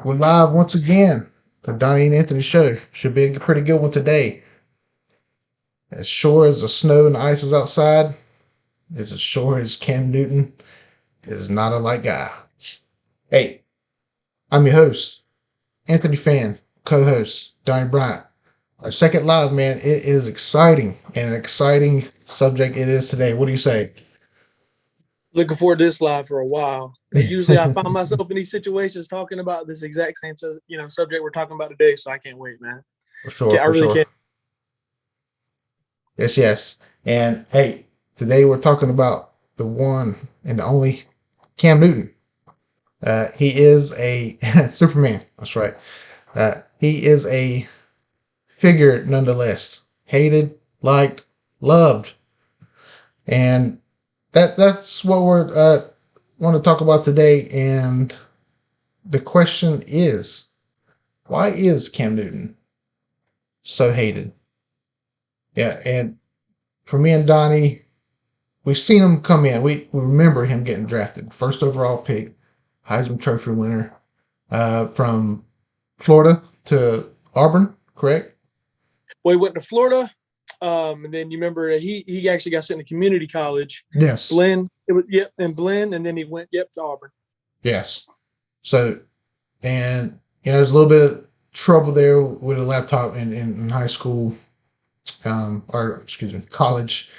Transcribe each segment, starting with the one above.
We're live once again. The Donnie and Anthony show should be a pretty good one today. As sure as the snow and the ice is outside, as sure as Cam Newton is not a light guy. Hey, I'm your host, Anthony Fan, co-host, Donnie Bryant. Our second live, man, it is exciting and an exciting subject it is today. What do you say? Looking forward to this live for a while. Usually, I find myself in these situations talking about this exact same, subject we're talking about today. So I can't wait, man. For sure, I for really sure. can't. Yes, yes. And hey, today we're talking about the one and the only Cam Newton. He is a Superman. That's right. He is a figure nonetheless. Hated, liked, loved. And that's what we're want to talk about today. And the question is, why is Cam Newton so hated? Yeah, and for me and Donnie, we've seen him come in. We remember him getting drafted. First overall pick, Heisman Trophy winner, from Florida to Auburn, correct? Well, he went to Florida, and then you remember he actually got sent to community college, Yes. Blinn. And Blinn, and then he went to Auburn. Yes. So, and there's a little bit of trouble there with a laptop in high school, or excuse me, college.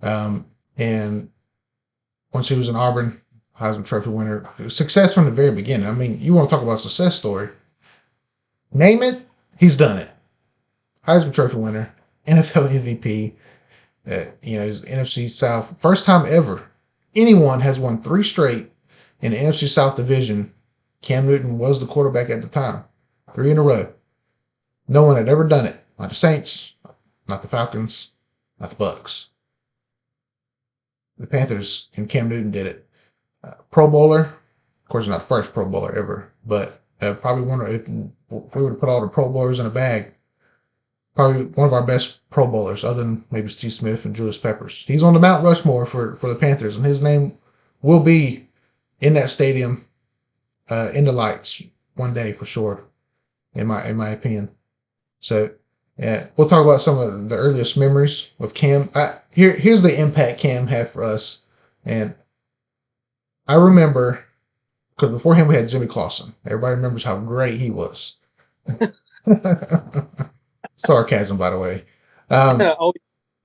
And once he was in Auburn, Heisman Trophy winner, success from the very beginning. I mean, you want to talk about a success story? Name it, he's done it. Heisman Trophy winner, NFL MVP. He's NFC South. First time ever anyone has won three straight in the NFC South division. Cam Newton was the quarterback at the time. Three in a row. No one had ever done it. Not the Saints, not the Falcons, not the Bucks. The Panthers and Cam Newton did it. Pro Bowler. Of course, not the first Pro Bowler ever, but probably one of, if we were to put all the Pro Bowlers in a bag, probably one of our best Pro Bowlers, other than maybe Steve Smith and Julius Peppers. He's on the Mount Rushmore for the Panthers, and his name will be in that stadium, in the lights one day for sure, in my opinion. So, yeah, we'll talk about some of the earliest memories of Cam. Here's the impact Cam had for us, and I remember because before him we had Jimmy Clausen. Everybody remembers how great he was. Sarcasm, by the way. Um, Oh,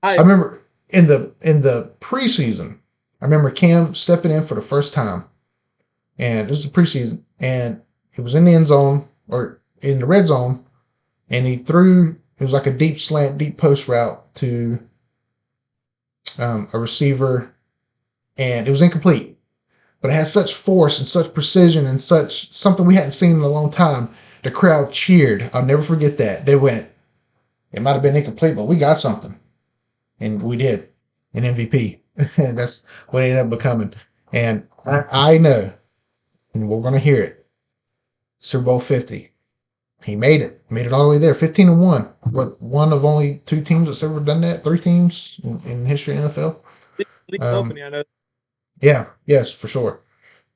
I nice. remember in the preseason, I remember Cam stepping in for the first time, and this is preseason, and he was in the end zone or in the red zone, and he threw. It was like a deep slant, deep post route to a receiver, and it was incomplete. But it had such force and such precision and such something we hadn't seen in a long time. The crowd cheered. I'll never forget that. They went. It might have been incomplete, but we got something. And we did an MVP. And that's what it ended up becoming. And I know, and we're going to hear it. Super Bowl 50. He made it all the way there. 15-1. But one of only two teams that's ever done that. Three teams in history of the NFL. Elite Um, company, I know. yeah, yes, for sure.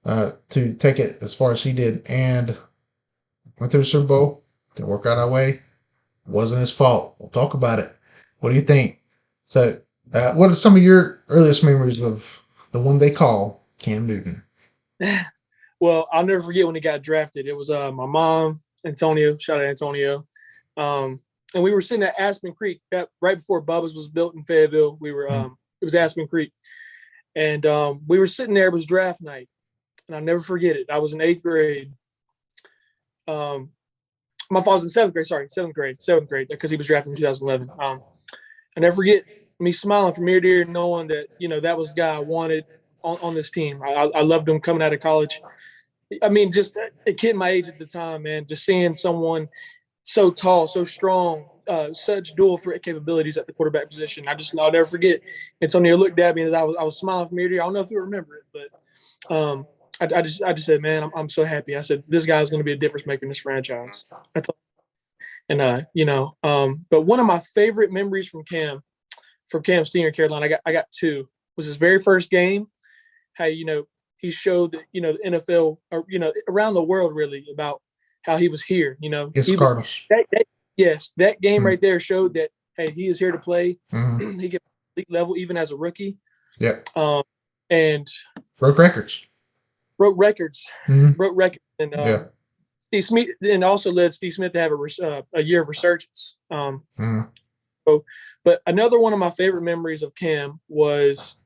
To take it as far as he did. And went to the Super Bowl. Didn't work out our way. Wasn't his fault. We'll talk about it. What do you think? So, what are some of your earliest memories of the one they call Cam Newton? Well, I'll never forget when he got drafted. It was my mom, Antonio. Shout out Antonio. And we were sitting at Aspen Creek that right before Bubba's was built in Fayetteville. We were it was Aspen Creek, and we were sitting there. It was draft night, and I'll never forget it. I was in eighth grade. Um, my father was in seventh grade. Sorry, seventh grade, because he was drafted in 2011. I never forget me smiling from ear to ear, knowing that that was the guy I wanted on this team. I loved him coming out of college. I mean, just a kid my age at the time, man. Just seeing someone so tall, so strong, such dual threat capabilities at the quarterback position. I'll never forget. Antonio looked at me as I was smiling from ear to ear. I don't know if you remember it, but I just said, man, I'm so happy. I said, this guy's going to be a difference maker in this franchise. That's all. And but one of my favorite memories from Cam's tenure in Carolina, I got two. Was his very first game. How he showed the NFL or around the world really about how he was here. It's Cardinals. That game Mm-hmm. right there showed that, hey, he is here to play. Mm-hmm. He can league level even as a rookie. Yeah. And broke records. Broke records. Mm-hmm. Broke records. And Steve Smith, and also led Steve Smith to have a year of resurgence. But another one of my favorite memories of Cam was,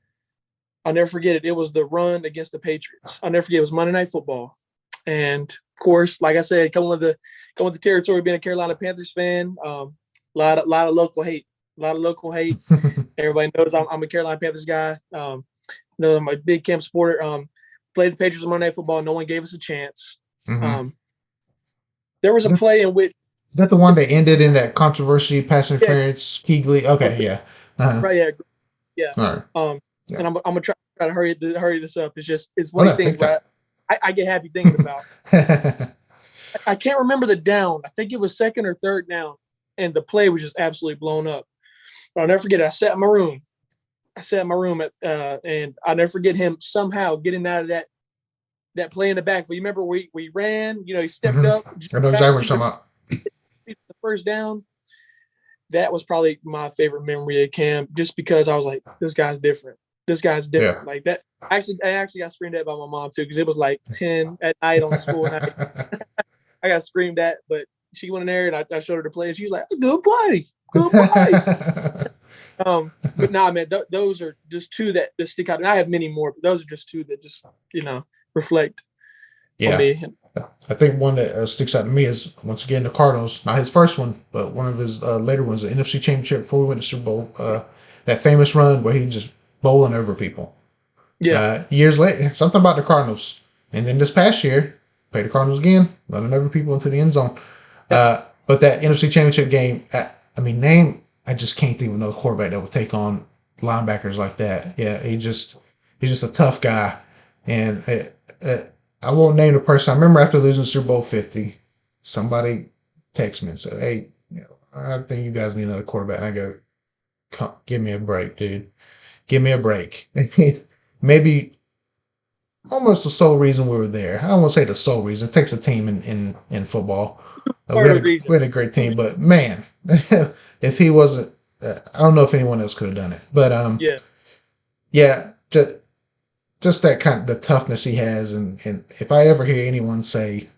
I'll never forget it. It was the run against the Patriots. I'll never forget. It was Monday Night Football, and of course, like I said, coming with the territory, being a Carolina Panthers fan, a lot of local hate. Everybody knows I'm a Carolina Panthers guy. Knows I'm a big Cam supporter. Played the Patriots on Monday Night Football. No one gave us a chance. There was a play in which. Is that the one that ended in that controversy, pass interference, Keegley? Okay, yeah. Right, yeah. All right. And I'm gonna try to hurry this up. It's one of the things where I get happy thinking about. I can't remember the down. I think it was second or third down, and the play was just absolutely blown up. But I'll never forget it. I sat in my room and I'll never forget him somehow getting out of that play in the backfield. You remember we ran, he stepped up. I know exactly what you're talking about. The first down. That was probably my favorite memory of Cam, just because I was like, this guy's different. Yeah. Like that. I actually got screamed at by my mom too, because it was like 10 at night on the school night. I got screamed at, but she went in there and I showed her the play, and she was like, "That's a good play. But nah, man, those are just two that stick out. And I have many more, but those are just two that just reflect on me. I think one that sticks out to me is, once again, the Cardinals. Not his first one, but one of his later ones, the NFC Championship before we went to Super Bowl. That famous run where he just bowling over people. Yeah. Years later, something about the Cardinals. And then this past year, played the Cardinals again, running over people into the end zone. But that NFC Championship game, I just can't think of another quarterback that would take on linebackers like that. Yeah, he's just a tough guy. And I won't name the person. I remember after losing Super Bowl 50, somebody texted me and said, "Hey, I think you guys need another quarterback." And I go, "Give me a break, dude. Give me a break." Maybe almost the sole reason we were there. I won't say the sole reason. It takes a team in football. We had a great team, but man, if he wasn't, I don't know if anyone else could have done it. But just that kind of the toughness he has, and if I ever hear anyone say,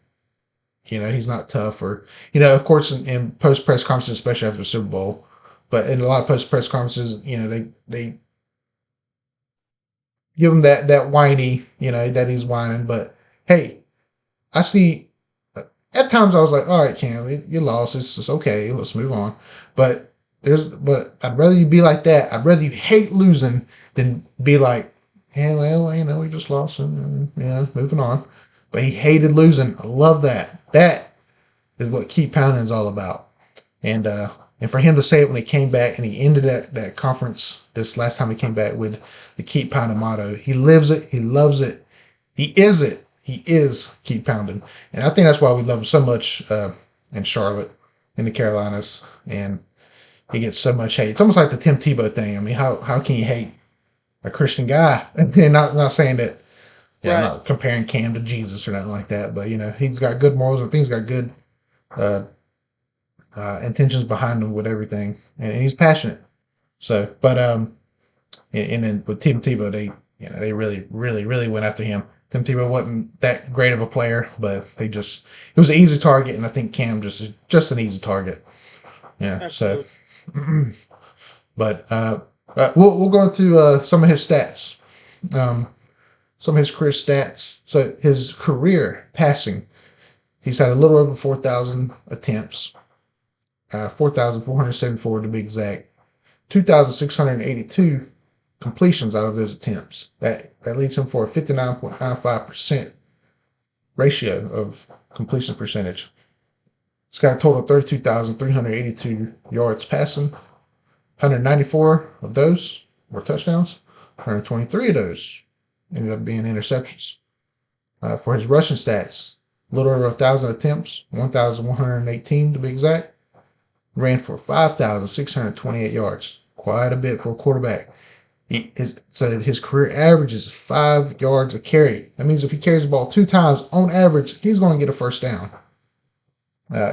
he's not tough, or of course in post press conferences, especially after the Super Bowl, but in a lot of post press conferences, they give him that whiny, that he's whining. But hey, I see. At times I was like, all right, Cam, you lost. It's okay. Let's move on. But I'd rather you be like that. I'd rather you hate losing than be like, yeah, well, we just lost and moving on. But he hated losing. I love that. That is what keep pounding is all about. And for him to say it when he came back, and he ended that conference this last time he came back with the keep pounding motto. He lives it. He loves it. He is it. He is keep pounding. And I think that's why we love him so much in Charlotte, in the Carolinas. And he gets so much hate. It's almost like the Tim Tebow thing. I mean, how can you hate a Christian guy? And not saying that, right. I'm not comparing Cam to Jesus or nothing like that. But, he's got good morals. I think he's got good intentions behind him with everything. And he's passionate. So, but, and then with Tim Tebow, they really, really, really went after him. Tim Tebow wasn't that great of a player, but it was an easy target, and I think Cam just an easy target. Yeah. Absolutely. So, but we'll go into some of his stats, some of his career stats. So his career passing, he's had a little over 4,000 attempts, 4,474 to be exact, 2,682 completions out of those attempts. That leads him for a 59.95% ratio of completion percentage. He's got a total of 32,382 yards passing. 194 of those were touchdowns. 123 of those ended up being interceptions. For his rushing stats, a little over 1,000 attempts, 1,118 to be exact. Ran for 5,628 yards. Quite a bit for a quarterback. So his career average is 5 yards a carry. That means if he carries the ball 2 times, on average, he's going to get a first down.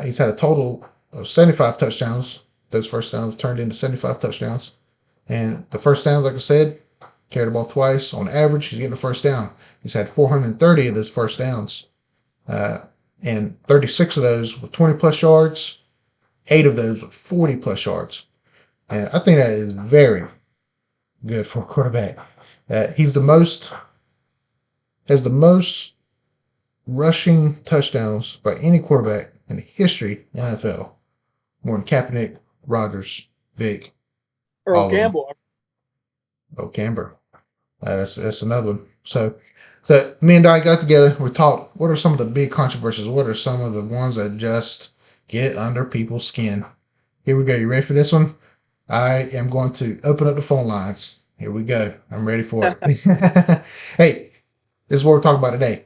He's had a total of 75 touchdowns. Those first downs turned into 75 touchdowns. And the first downs, like I said, carried the ball twice. On average, he's getting a first down. He's had 430 of those first downs. Uh, and 36 of those with 20 plus yards, 8 of those with 40 plus yards. And I think that is very good for a quarterback. He's has the most rushing touchdowns by any quarterback in the history of the NFL. More than Kaepernick, Rodgers, Vick, Earl all of them. Campbell. Oh, Camber. That's another one. So me and Donnie got together. We talked. What are some of the big controversies? What are some of the ones that just get under people's skin? Here we go. You ready for this one? I am going to open up the phone lines. Here we go. I'm ready for it. Hey, this is what we're talking about today.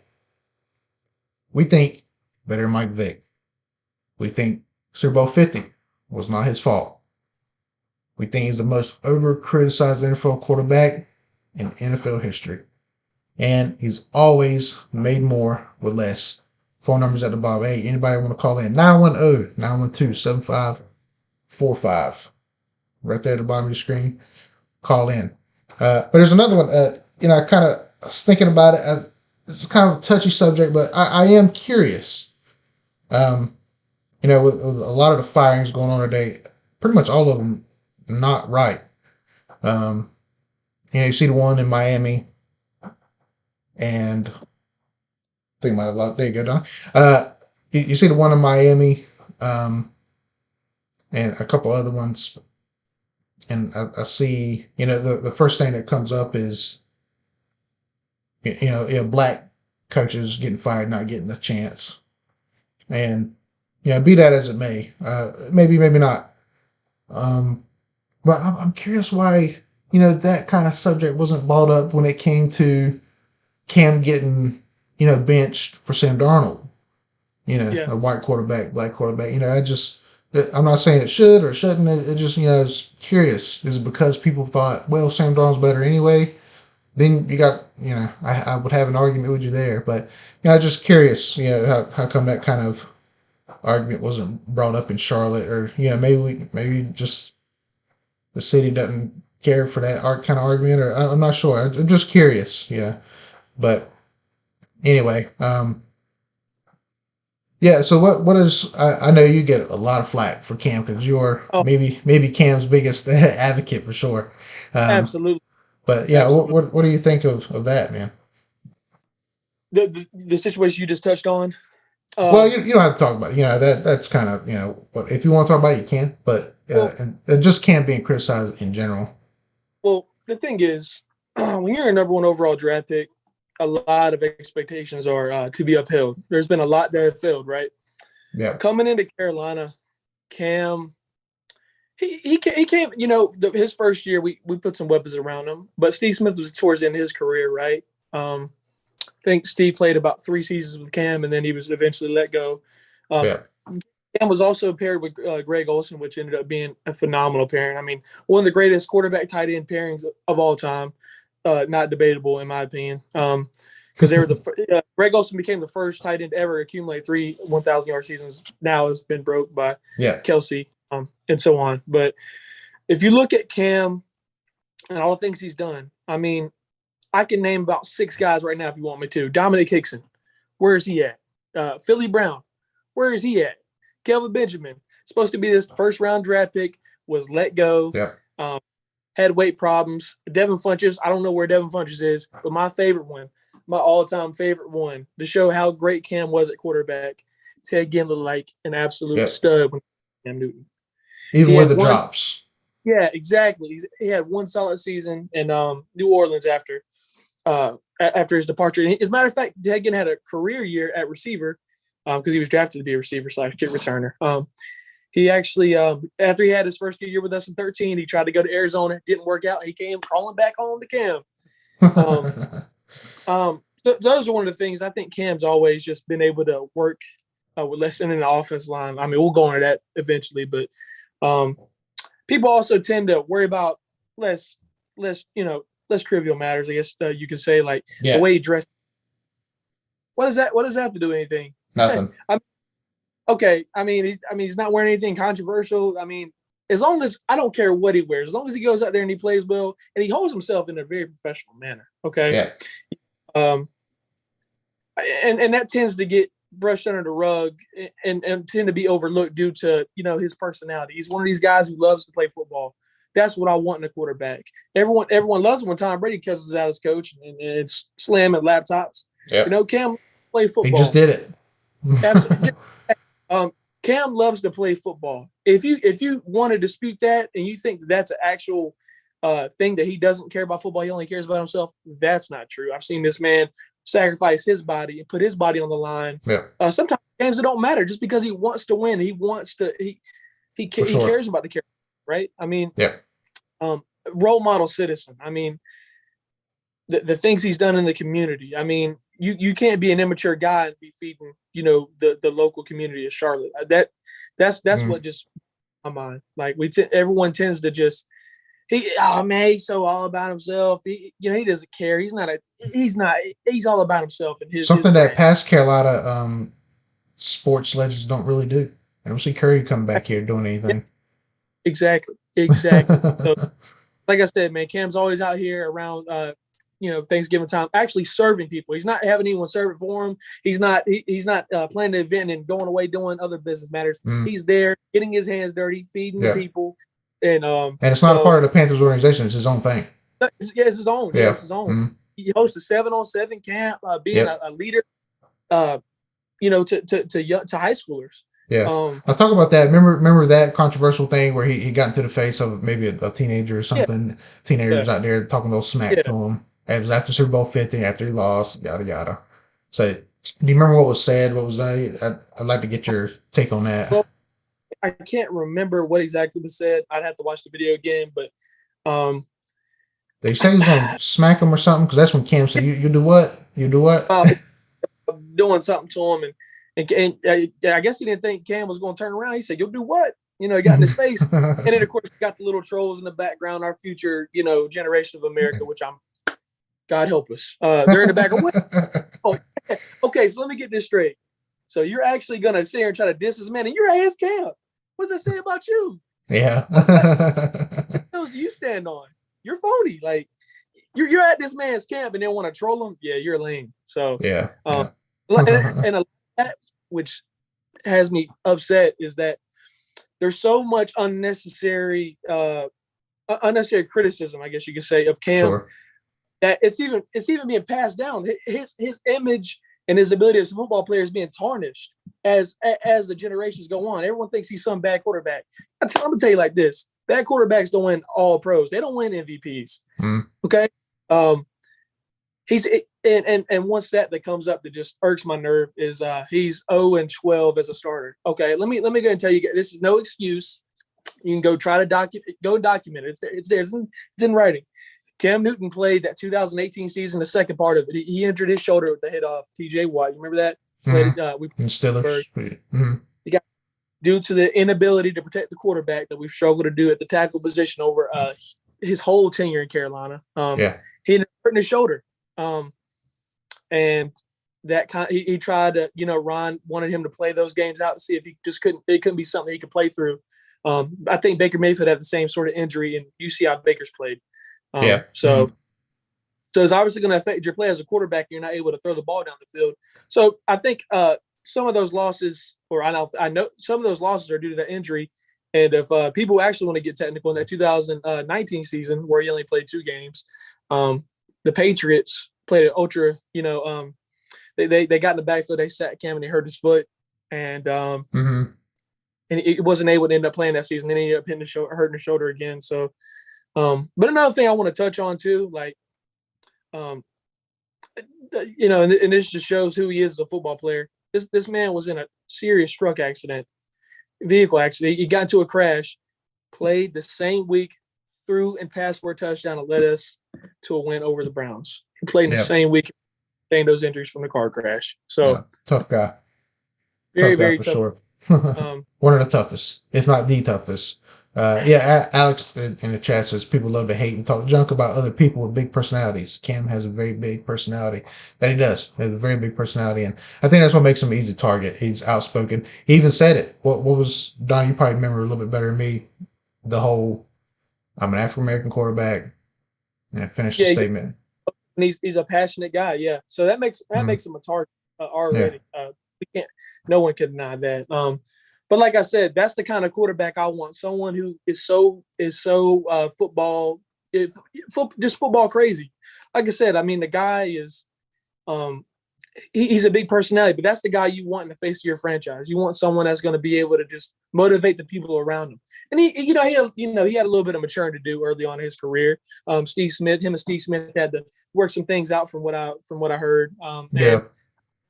We think better Mike Vick. We think Super Bowl 50 was not his fault. We think he's the most over-criticized NFL quarterback in NFL history. And he's always made more with less. Phone numbers at the bottom. Hey, anybody want to call in? 910-912-7545. Right there at the bottom of your screen. Call in. But there's another one. I kind of was thinking about it. It's kind of a touchy subject, but I am curious. With a lot of the firings going on today, pretty much all of them not right. You see the one in Miami, and I think about it. There you go, Don. You see the one in Miami, and a couple other ones, and I see, the first thing that comes up is, black coaches getting fired, not getting a chance, and be that as it may, maybe not. But I'm curious why, that kind of subject wasn't brought up when it came to Cam getting, benched for Sam Darnold. A white quarterback, black quarterback. I'm not saying it should or shouldn't. It just, it's curious. Is it because people thought, well, Sam Darnold's better anyway? Then you got, I would have an argument with you there. But, I'm just curious, how come that kind of argument wasn't brought up in Charlotte, or, maybe just the city doesn't care for that kind of argument, or I'm not sure. I'm just curious. Yeah. But anyway, yeah. So what is? I know you get a lot of flack for Cam because you're maybe Cam's biggest advocate for sure. Absolutely. But yeah, Absolutely. What do you think of that, man? The situation you just touched on. Well, you don't have to talk about it. That's kind of But if you want to talk about it, you can. But and just Cam being criticized in general. Well, the thing is, when you're a number one overall draft pick, a lot of expectations are to be upheld. There's been a lot that have failed, right? Yeah. Coming into Carolina, Cam, he came. His first year, we put some weapons around him, but Steve Smith was towards the end of his career, right? I think Steve played about 3 seasons with Cam, and then he was eventually let go. Yeah. Cam was also paired with Greg Olsen, which ended up being a phenomenal pairing. I mean, one of the greatest quarterback tight end pairings of all time. Not debatable in my opinion. Because they were Greg Olsen became the first tight end to ever accumulate 3 1,000-yard seasons. Now it's been broke by Kelsey, and so on. But if you look at Cam and all the things he's done, I mean, I can name about 6 guys right now if you want me to. Dominic Hickson, where is he at? Philly Brown, where is he at? Kelvin Benjamin, supposed to be this first-round draft pick, was let go. Yeah. Had weight problems. Devin Funchess, I don't know where Devin Funchess is, but my favorite one, my all-time favorite one, to show how great Cam was at quarterback, Ted Ginn looked like an absolute stud when Cam Newton. Even with the drops. Yeah, exactly. He had one solid season in New Orleans after his departure. And as a matter of fact, Ted Ginn had a career year at receiver because he was drafted to be a receiver / kick returner. He actually, after he had his first year with us in 2013, he tried to go to Arizona. Didn't work out. He came crawling back home to Cam. Those are one of the things I think Cam's always just been able to work with less in the offense line. I mean, we'll go into that eventually, but people also tend to worry about less trivial matters. I guess you could say, like the way he dressed. What does that have to do with anything? Nothing. okay, he's not wearing anything controversial. As long as I don't care what he wears, as long as he goes out there and he plays well and he holds himself in a very professional manner. Okay. Yeah. And that tends to get brushed under the rug and tend to be overlooked due to, his personality. He's one of these guys who loves to play football. That's what I want in a quarterback. Everyone loves him when Tom Brady cusses out his coach and it's slamming laptops. Yep. Cam play football. He just did it. Absolutely. Cam loves to play football. If you want to dispute that and you think that's an actual thing that he doesn't care about football, he only cares about himself, that's not true. I've seen this man sacrifice his body and put his body on the line. Yeah. Sometimes games it don't matter just because he wants to win. He wants to. He cares about the character, right? Yeah. Role model citizen. The things he's done in the community. You can't be an immature guy and be feeding, the local community of Charlotte. That's what just my mind. Like everyone tends to just he's so all about himself. He doesn't care. He's all about himself and his something his that past Carolina sports legends don't really do. I don't see Curry come back here doing anything. Exactly. So, like I said, man, Cam's always out here around Thanksgiving time, actually serving people. He's not having anyone serve it for him. He's not planning an event and going away doing other business matters. He's there getting his hands dirty, feeding the people. And it's not a part of the Panthers organization. It's his own thing. It's his own. Yeah. It's his own. Mm-hmm. He hosts a 7-on-7 camp, being a leader, to high schoolers. Yeah. I'll talk about that. Remember that controversial thing where he got into the face of maybe a teenager or something. Yeah. Teenagers out there talking a little smack to him. It was after Super Bowl 50, after he lost, yada yada. So, do you remember what was said? What was that? I'd like to get your take on that. Well, I can't remember what exactly was said. I'd have to watch the video again, but they said he was gonna smack him or something, because that's when Cam said, "You do what? You do what?" Doing something to him, and I guess he didn't think Cam was going to turn around. He said, "You'll do what?" He got in his face, and then of course you got the little trolls in the background, our future, generation of America, which God help us. They're in the background. Oh, okay, so let me get this straight. So you're actually gonna sit here and try to diss this man, and you're ass Cam. What's that say about you? Yeah. What else do you stand on? You're phony. Like you're at this man's camp and then want to troll him. Yeah, you're lame. So yeah. And that which has me upset is that there's so much unnecessary criticism, I guess you could say, of Cam that it's even being passed down. His image and his ability as a football player is being tarnished as the generations go on. Everyone thinks he's some bad quarterback. I'm gonna tell you like this: bad quarterbacks don't win all pros. They don't win MVPs. Okay. He's and one stat that comes up that just irks my nerve is he's 0-12 as a starter. Okay, let me go ahead and tell you, this is no excuse. You can go try to document it. It's there. It's in writing. Cam Newton played that 2018 season, the second part of it. He injured his shoulder with the hit off TJ Watt. You remember that? We in Steelers. He got due to the inability to protect the quarterback that we've struggled to do at the tackle position over his whole tenure in Carolina. He ended up hurting his shoulder. And that he tried to, Ron wanted him to play those games out to see if he just couldn't be something he could play through. I think Baker Mayfield had the same sort of injury, and you see how Baker's played. So it's obviously going to affect your play as a quarterback. You're not able to throw the ball down the field. So I think some of those losses, or I know some of those losses are due to that injury. And if people actually want to get technical, in that 2019 season where he only played 2 games, the Patriots played an ultra. They got in the backfield, they sacked Cam, and he hurt his foot, and he wasn't able to end up playing that season. Then he ended up hurting his shoulder again. So. But another thing I want to touch on too, like, and this just shows who he is as a football player. This man was in a serious vehicle accident. He got into a crash, played the same week, threw and passed for a touchdown and led us to a win over the Browns. He played in the same week, sustained those injuries from the car crash. So tough guy. Very tough. Sure. One of the toughest, if not the toughest. Alex in the chat says people love to hate and talk junk about other people with big personalities. Cam has a very big personality. That he does. He has a very big personality, and I think that's what makes him an easy target. He's outspoken. He even said it. What was Donnie? You probably remember a little bit better than me. The whole "I'm an African American quarterback," and finished the Yeah, statement. and he's a passionate guy. Yeah, so that makes him a target Yeah. already. We can't. No one can deny that. But like I said, that's the kind of quarterback I want. Someone who is so football, just football crazy. Like I said, I mean the guy is um, he's a big personality, but that's the guy you want in the face of your franchise. You want someone that's going to be able to just motivate the people around him. And he had a little bit of maturing to do early on in his career. Him and Steve Smith had to work some things out from what I heard. Yeah. And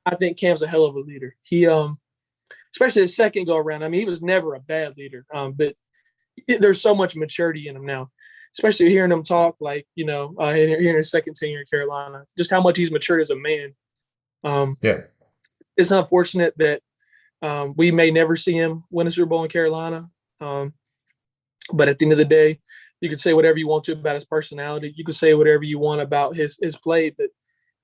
I think Cam's a hell of a leader. He especially the second go around. I mean, he was never a bad leader, but there's so much maturity in him now. Especially hearing him talk, like hearing his second tenure in Carolina, just how much he's matured as a man. Yeah. It's unfortunate that we may never see him win a Super Bowl in Carolina. But at the end of the day, you can say whatever you want to about his personality. You can say whatever you want about his play. But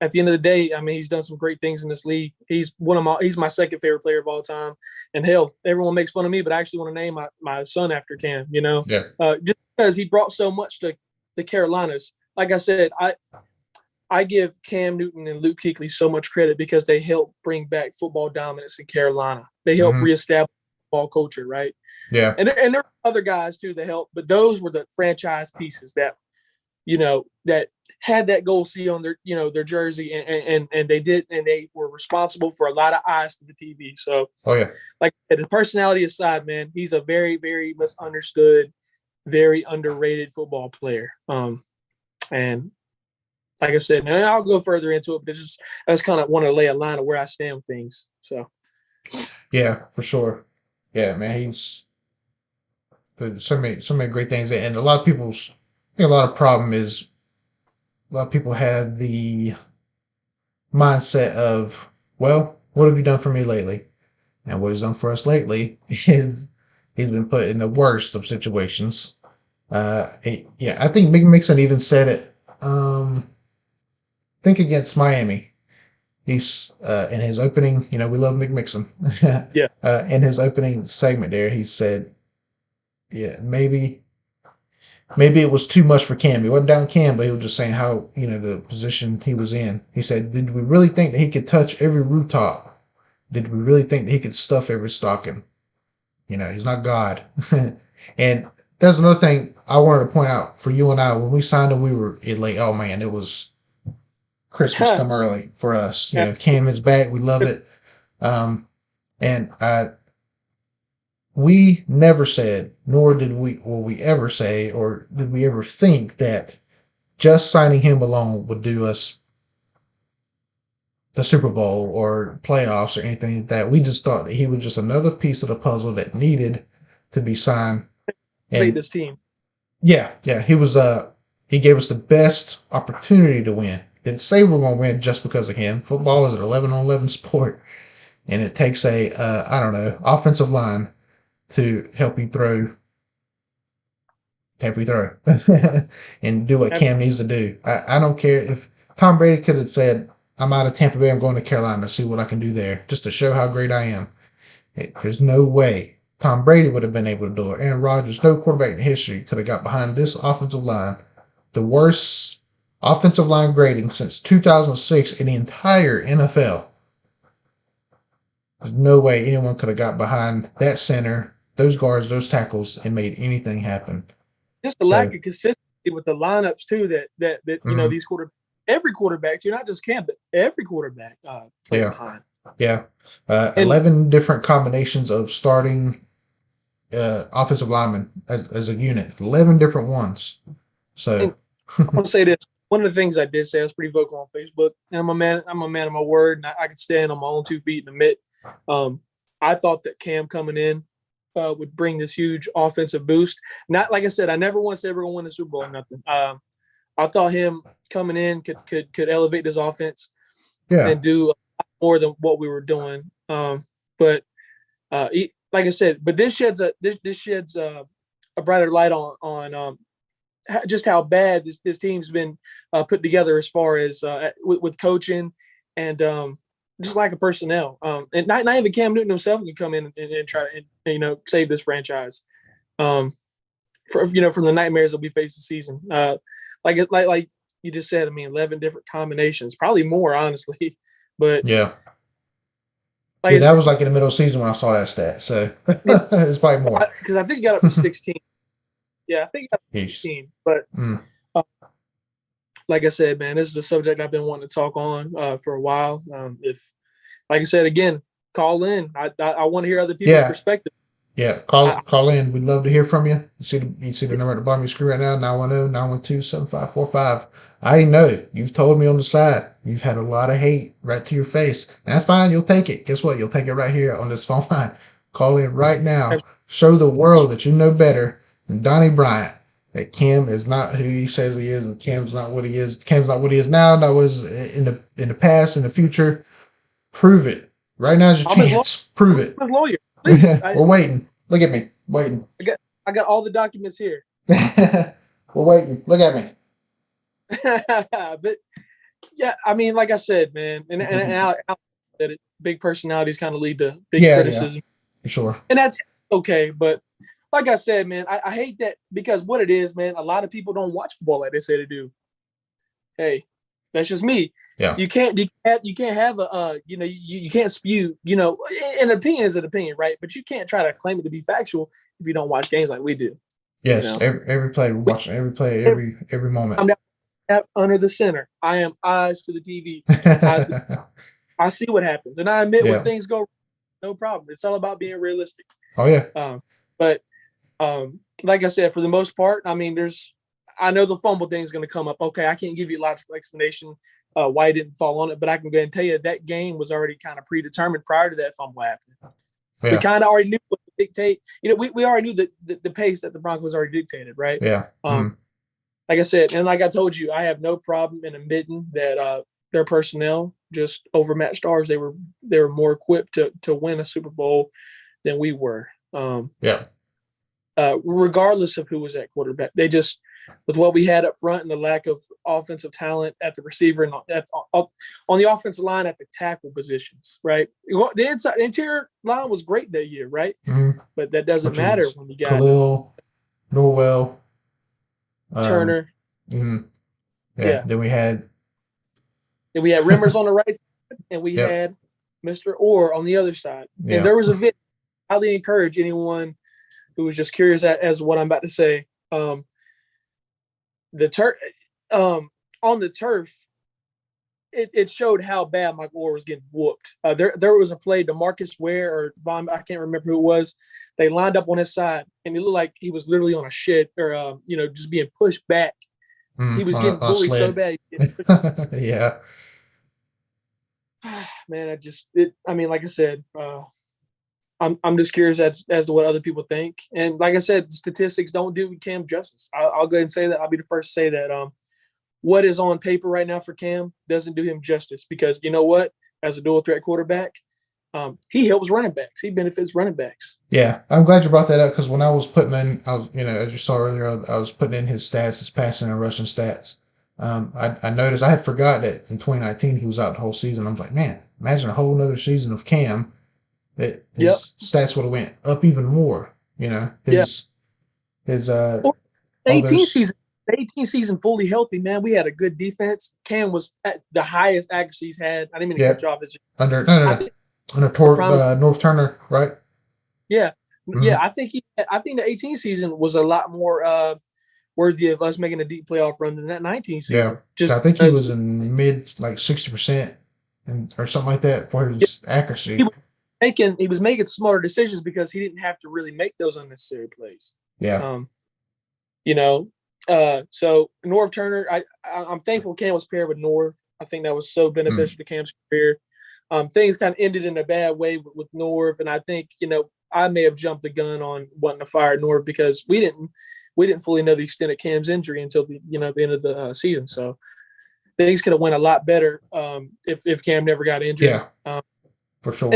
at the end of the day, I mean, he's done some great things in this league. He's my second favorite player of all time. And hell, everyone makes fun of me, but I actually want to name my son after Cam, Yeah. just because he brought so much to the Carolinas. Like I said, I give Cam Newton and Luke Kuechly so much credit because they helped bring back football dominance in Carolina. They helped reestablish football culture, right? Yeah. And there are other guys too that helped, but those were the franchise pieces that that had that goal C on their jersey, and they were responsible for a lot of eyes to the TV. So, like the personality aside, man, he's a very, very misunderstood, very underrated football player. And like I said, and I'll go further into it, but I just kind of want to lay a line of where I stand with things. So, yeah, for sure. Yeah, man, he's so many great things, and a lot of people's. I think a lot of problem is a lot of people have the mindset of, well, what have you done for me lately? And what he's done for us lately is he's been put in the worst of situations. I think Big Mixon even said it. Think against Miami. He's in his opening. We love Mick Mixon. yeah, In his opening segment there, he said, "Yeah, maybe it was too much for Cam. He wasn't down Cam, but he was just saying how the position he was in. He said, "Did we really think that he could touch every rooftop? Did we really think that he could stuff every stocking? He's not God." And there's another thing I wanted to point out for you and I. When we signed him, we were like, oh man, it was Christmas come early for us. Cam is back. We love it. And we never said, nor will we ever say, or did we ever think that just signing him alone would do us the Super Bowl or playoffs or anything like that. We just thought that he was just another piece of the puzzle that needed to be signed. And this team. Yeah, he was. He gave us the best opportunity to win. Didn't say we're going to win just because of him. Football is an 11-on-11 sport, and it takes a offensive line to help you throw, and do what Cam needs to do. I don't care if Tom Brady could have said, "I'm out of Tampa Bay. I'm going to Carolina to see what I can do there, just to show how great I am." There's no way Tom Brady would have been able to do it. Aaron Rodgers, no quarterback in history, could have got behind this offensive line, the worst offensive line grading since 2006 in the entire NFL. There's no way anyone could have got behind that center, those guards, those tackles, and made anything happen. Just the lack of consistency with the lineups too. That these every quarterback, too, not just Cam, but every quarterback played behind. Yeah, 11 different combinations of starting offensive linemen as a unit. 11 different ones. So I'm gonna say this. One of the things I did say, I was pretty vocal on Facebook, and I'm a man of my word, and I could stand on my own 2 feet and admit, I thought that Cam coming in would bring this huge offensive boost. Not like I said, I never once said we're gonna win the Super Bowl or nothing. I thought him coming in could elevate this offense and do a lot more than what we were doing. But like I said, but this sheds a a brighter light on just how bad this team's been put together as far as with coaching and just lack of personnel. And not even Cam Newton himself can come in and try and save this franchise. From the nightmares that we face this season. Like you just said, I mean, 11 different combinations, probably more, honestly. But yeah, that was like in the middle of the season when I saw that stat. So it's probably more because I think he got up to 16. Yeah, I think he got up to 16. But like I said, man, this is a subject I've been wanting to talk on for a while. If, like I said again, call in. I want to hear other people's perspective. Yeah, call in. We'd love to hear from you. You see the number at the bottom of your screen right now, 910-912-7545. I know you've told me on the side you've had a lot of hate right to your face. And that's fine. You'll take it. Guess what? You'll take it right here on this phone line. Call in right now. Show the world that you know better than Donnie Bryant. That Cam is not who he says he is, and Cam's not what he is. Cam's not what he is now. That was in the past, in the future. Prove it. Right now is your chance. Prove it. I'm a lawyer. Please. We're waiting. Look at me. Waiting. I got all the documents here. We're waiting. Look at me. But yeah, I mean, like I said, man, and Al said it, big personalities kind of lead to big criticism. Yeah, for sure. And that's okay, but like I said, man, I hate that because what it is, man, a lot of people don't watch football like they say they do. Hey, that's just me. Yeah. You can't have a you can't spew, an opinion is an opinion, right? But you can't try to claim it to be factual if you don't watch games like we do. Yes, every play, we're watching every play, every moment. I'm under the center. I am eyes to the TV. I see what happens, and I admit when things go, no problem. It's all about being realistic. Oh yeah. But like I said, for the most part, I mean, I know the fumble thing is going to come up. Okay, I can't give you a logical explanation why it didn't fall on it, but I can go ahead and tell you that game was already kind of predetermined prior to that fumble happening. Yeah. We kind of already knew what to dictate. We already knew the pace that the Broncos already dictated, right? Yeah. Like I said, and like I told you, I have no problem in admitting that their personnel just overmatched ours. They were more equipped to win a Super Bowl than we were. Regardless of who was at quarterback, they just, with what we had up front and the lack of offensive talent at the receiver and on the offensive line at the tackle positions, right? The interior line was great that year, right? Mm-hmm. But that doesn't matter when you got Khalil, Norwell, Turner. Mm-hmm. Yeah. Then we had Rimmers on the right side, and we had Mr. Orr on the other side. Yeah. And there was a Vick. I highly encourage anyone who was just curious as to what I'm about to say. On the turf, it showed how bad Mike Orr was getting whooped. There was a play, DeMarcus Ware or Von, I can't remember who it was. They lined up on his side, and it looked like he was literally on a shit or just being pushed back. He was getting bullied so bad. Yeah. Man, like I said, I'm just curious as to what other people think. And like I said, statistics don't do Cam justice. I'll go ahead and say that. I'll be the first to say that what is on paper right now for Cam doesn't do him justice because you know what? As a dual threat quarterback, he helps running backs. He benefits running backs. Yeah, I'm glad you brought that up because when I was putting in, as you saw earlier, I was putting in his stats, his passing and rushing stats. I noticed I had forgot that in 2019 he was out the whole season. I was like, man, imagine a whole nother season of Cam. That his stats would have went up even more. His 18 season fully healthy, man. We had a good defense. Cam was at the highest accuracy he's had. I didn't mean to cut you off. Under North Turner, right? Yeah. Mm-hmm. Yeah. I think the 18 season was a lot more worthy of us making a deep playoff run than that 19 season. Yeah. I think he was in mid 60% or something like that for his accuracy. He was making smarter decisions because he didn't have to really make those unnecessary plays. Yeah. So Norv Turner, I'm thankful Cam was paired with Norv. I think that was so beneficial to Cam's career. Things kind of ended in a bad way with Norv, and I think I may have jumped the gun on wanting to fire Norv because we didn't fully know the extent of Cam's injury until the end of the season. So things could have went a lot better if Cam never got injured. Yeah. For sure.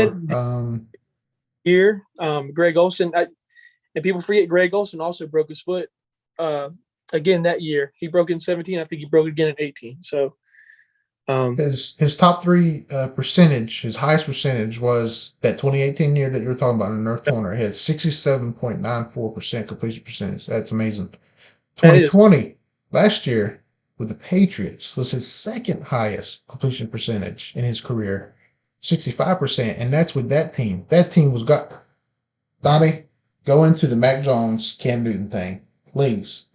Greg Olsen, And people forget Greg Olsen also broke his foot again that year. He broke it in 17. I think he broke it again in 18. So his top three percentage, his highest percentage was that 2018 year that you were talking about in the North Corner. He had 67.94% completion percentage. That's amazing. 2020 last year with the Patriots was his second highest completion percentage in his career, 65%, and that's with that team. That team was got Donnie. Go into the Mac Jones Cam Newton thing, please.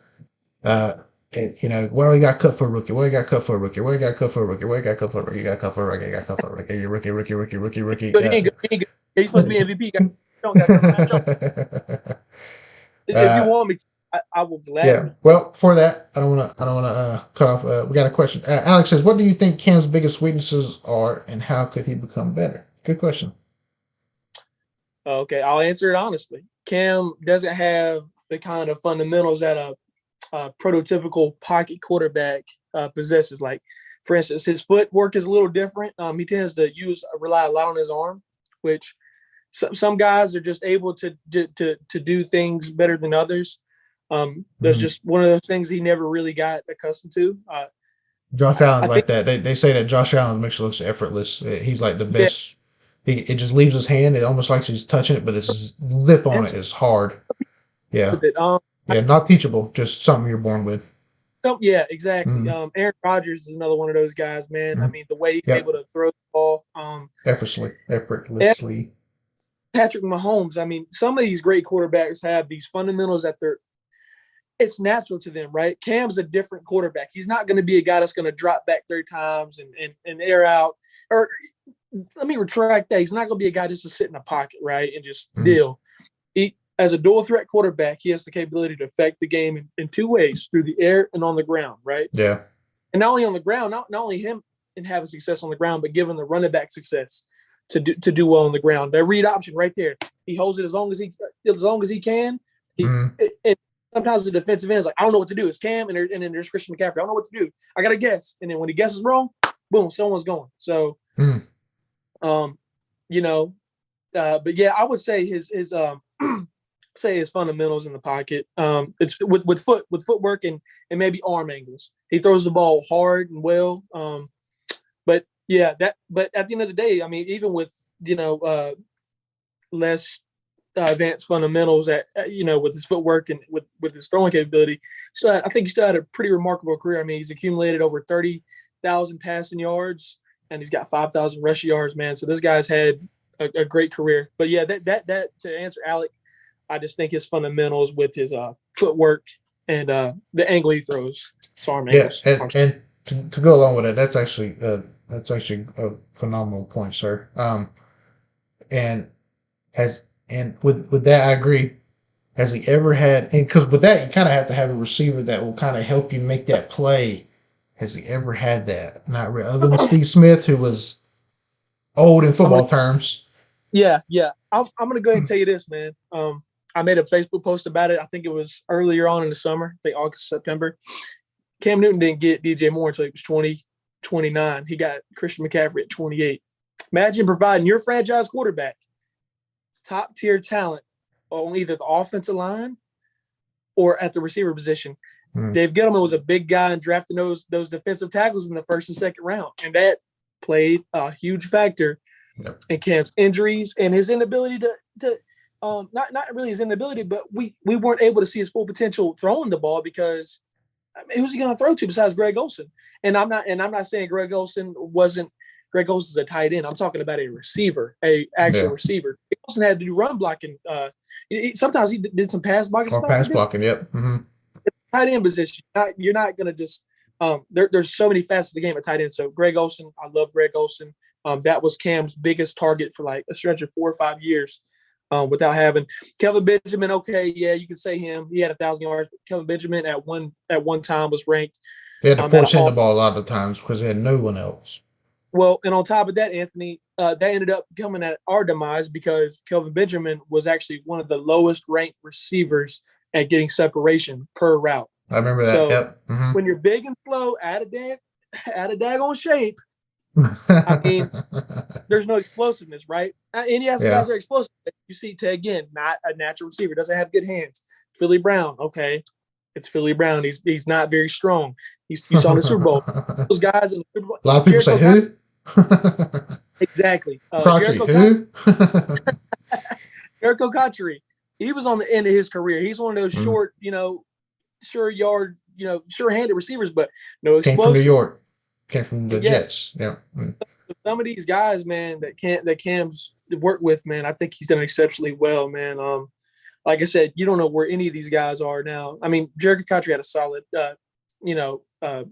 Well, he got cut for a rookie. Well, he got cut for a rookie. Well, he got cut for a rookie. Well, he got cut for a rookie. He got cut for a rookie. He got cut for a rookie. Rookie. But he ain't good. He ain't good. He's supposed to be MVP. Don't got If you want me to, I will gladly. Yeah. Well, for that, I don't want to cut off. We got a question. Alex says, "What do you think Cam's biggest weaknesses are, and how could he become better?" Good question. Okay, I'll answer it honestly. Cam doesn't have the kind of fundamentals that a prototypical pocket quarterback possesses. Like, for instance, his footwork is a little different. He tends to rely a lot on his arm, which some guys are just able to do things better than others. There's just one of those things he never really got accustomed to. Josh Allen's like that. They say that Josh Allen makes it look effortless. He's like the best. Yeah. It just leaves his hand. It almost like he's touching it, but his lip on it is hard. Yeah. Not teachable. Just something you're born with. Yeah, exactly. Aaron Rodgers is another one of those guys, man. I mean, the way he's able to throw the ball. Effortlessly. Patrick Mahomes, I mean, some of these great quarterbacks have these fundamentals that it's natural to them, right? Cam's a different quarterback. He's not going to be a guy that's going to drop back 3 times and air out. Or let me retract that. He's not going to be a guy just to sit in a pocket, right, and just deal. As a dual threat quarterback, he has the capability to affect the game in 2 ways, through the air and on the ground, right? Yeah. And not only on the ground, not only him and having success on the ground, but giving the running back success to do well on the ground. That read option right there. He holds it as long as he can. And sometimes the defensive end is like, I don't know what to do. It's Cam, and then there's Christian McCaffrey. I don't know what to do. I got to guess. And then when he guesses wrong, boom, someone's going. So, but yeah, I would say his fundamentals in the pocket. It's with footwork and maybe arm angles. He throws the ball hard and well. But at the end of the day, I mean, even with less advanced fundamentals with his footwork and with his throwing capability, I think he still had a pretty remarkable career. I mean, he's accumulated over 30,000 passing yards, and he's got 5,000 rushing yards, man. So this guy's had a great career. But yeah, that to answer Alec, I just think his fundamentals with his footwork and the angle he throws, arm angles. And to go along with it, that's actually a phenomenal point, sir. And with that, I agree. Has he ever had? And because with that, you kind of have to have a receiver that will kind of help you make that play. Has he ever had that? Not really, other than Steve Smith, who was old in football terms. Yeah. I'm gonna go ahead and tell you this, man. I made a Facebook post about it. I think it was earlier on in the summer, I think August, September. Cam Newton didn't get DJ Moore until he was 29. He got Christian McCaffrey at 28. Imagine providing your franchise quarterback top-tier talent on either the offensive line or at the receiver position. Dave Gettleman was a big guy and drafting those defensive tackles in the first and second round, and that played a huge factor in Cam's injuries and his inability to not really his inability, but we weren't able to see his full potential throwing the ball because who's he going to throw to besides Greg Olsen? And I'm not saying Greg Olsen's a tight end. I'm talking about a receiver, receiver. Greg Olsen had to do run blocking. Sometimes he did some pass blocking. Pass blocking, yep. Tight end position. You're not going to just there's so many facets of the game at tight end. So Greg Olsen, I love Greg Olsen. That was Cam's biggest target for like a stretch of 4 or 5 years. Without having Kelvin Benjamin, okay, yeah, you can say him. He had 1,000 yards, but Kelvin Benjamin at one time was ranked. They had to force him the ball a lot of times because they had no one else. Well, and on top of that, Anthony, that ended up coming at our demise because Kelvin Benjamin was actually one of the lowest ranked receivers at getting separation per route. I remember that. So yep. When you're big and slow, out of daggone shape, I mean, there's no explosiveness, right? And he has some guys Yeah. that are explosive. You see, again, not a natural receiver, doesn't have good hands. Philly Brown, okay, it's Philly Brown. He's not very strong. You saw in the Super Bowl. Those guys in the Super Bowl, A lot of people say Jericho Cotchery, who? exactly. Crotchy, Jericho Cotchery, who? Jericho Cotchery, he was on the end of his career. He's one of those Mm. short, sure yard, sure-handed receivers, but no Came from New explosive. York. Came from the Yeah, Jets. Yeah. Mm. some of these guys, man, that Cam's worked with, man, I think he's done exceptionally well, man. Like I said, you don't know where any of these guys are now. I mean, Jericho Cotchery had a solid, you know, uh,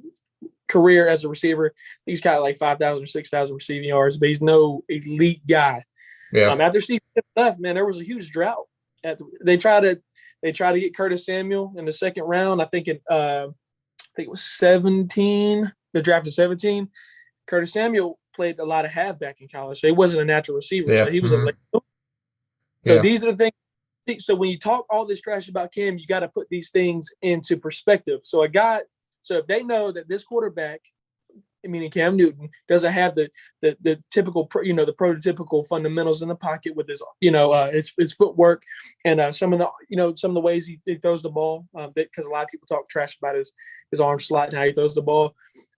career as a receiver. He's got like 5,000 or 6,000 receiving yards, but he's no elite guy. Yeah. After Steve Smith left, man, there was a huge drought. They tried to get Curtis Samuel in the second round. I think it was 17. The draft of 17. Curtis Samuel played a lot of halfback in college, so he wasn't a natural receiver. Yeah. So he was Mm-hmm. So Yeah. these are the things. So when you talk all this trash about Cam, you got to put these things into perspective. So if they know that this quarterback, meaning Cam Newton, doesn't have the typical, the prototypical fundamentals in the pocket with his footwork and some of the ways he throws the ball, because a lot of people talk trash about his arm slot and how he throws the ball.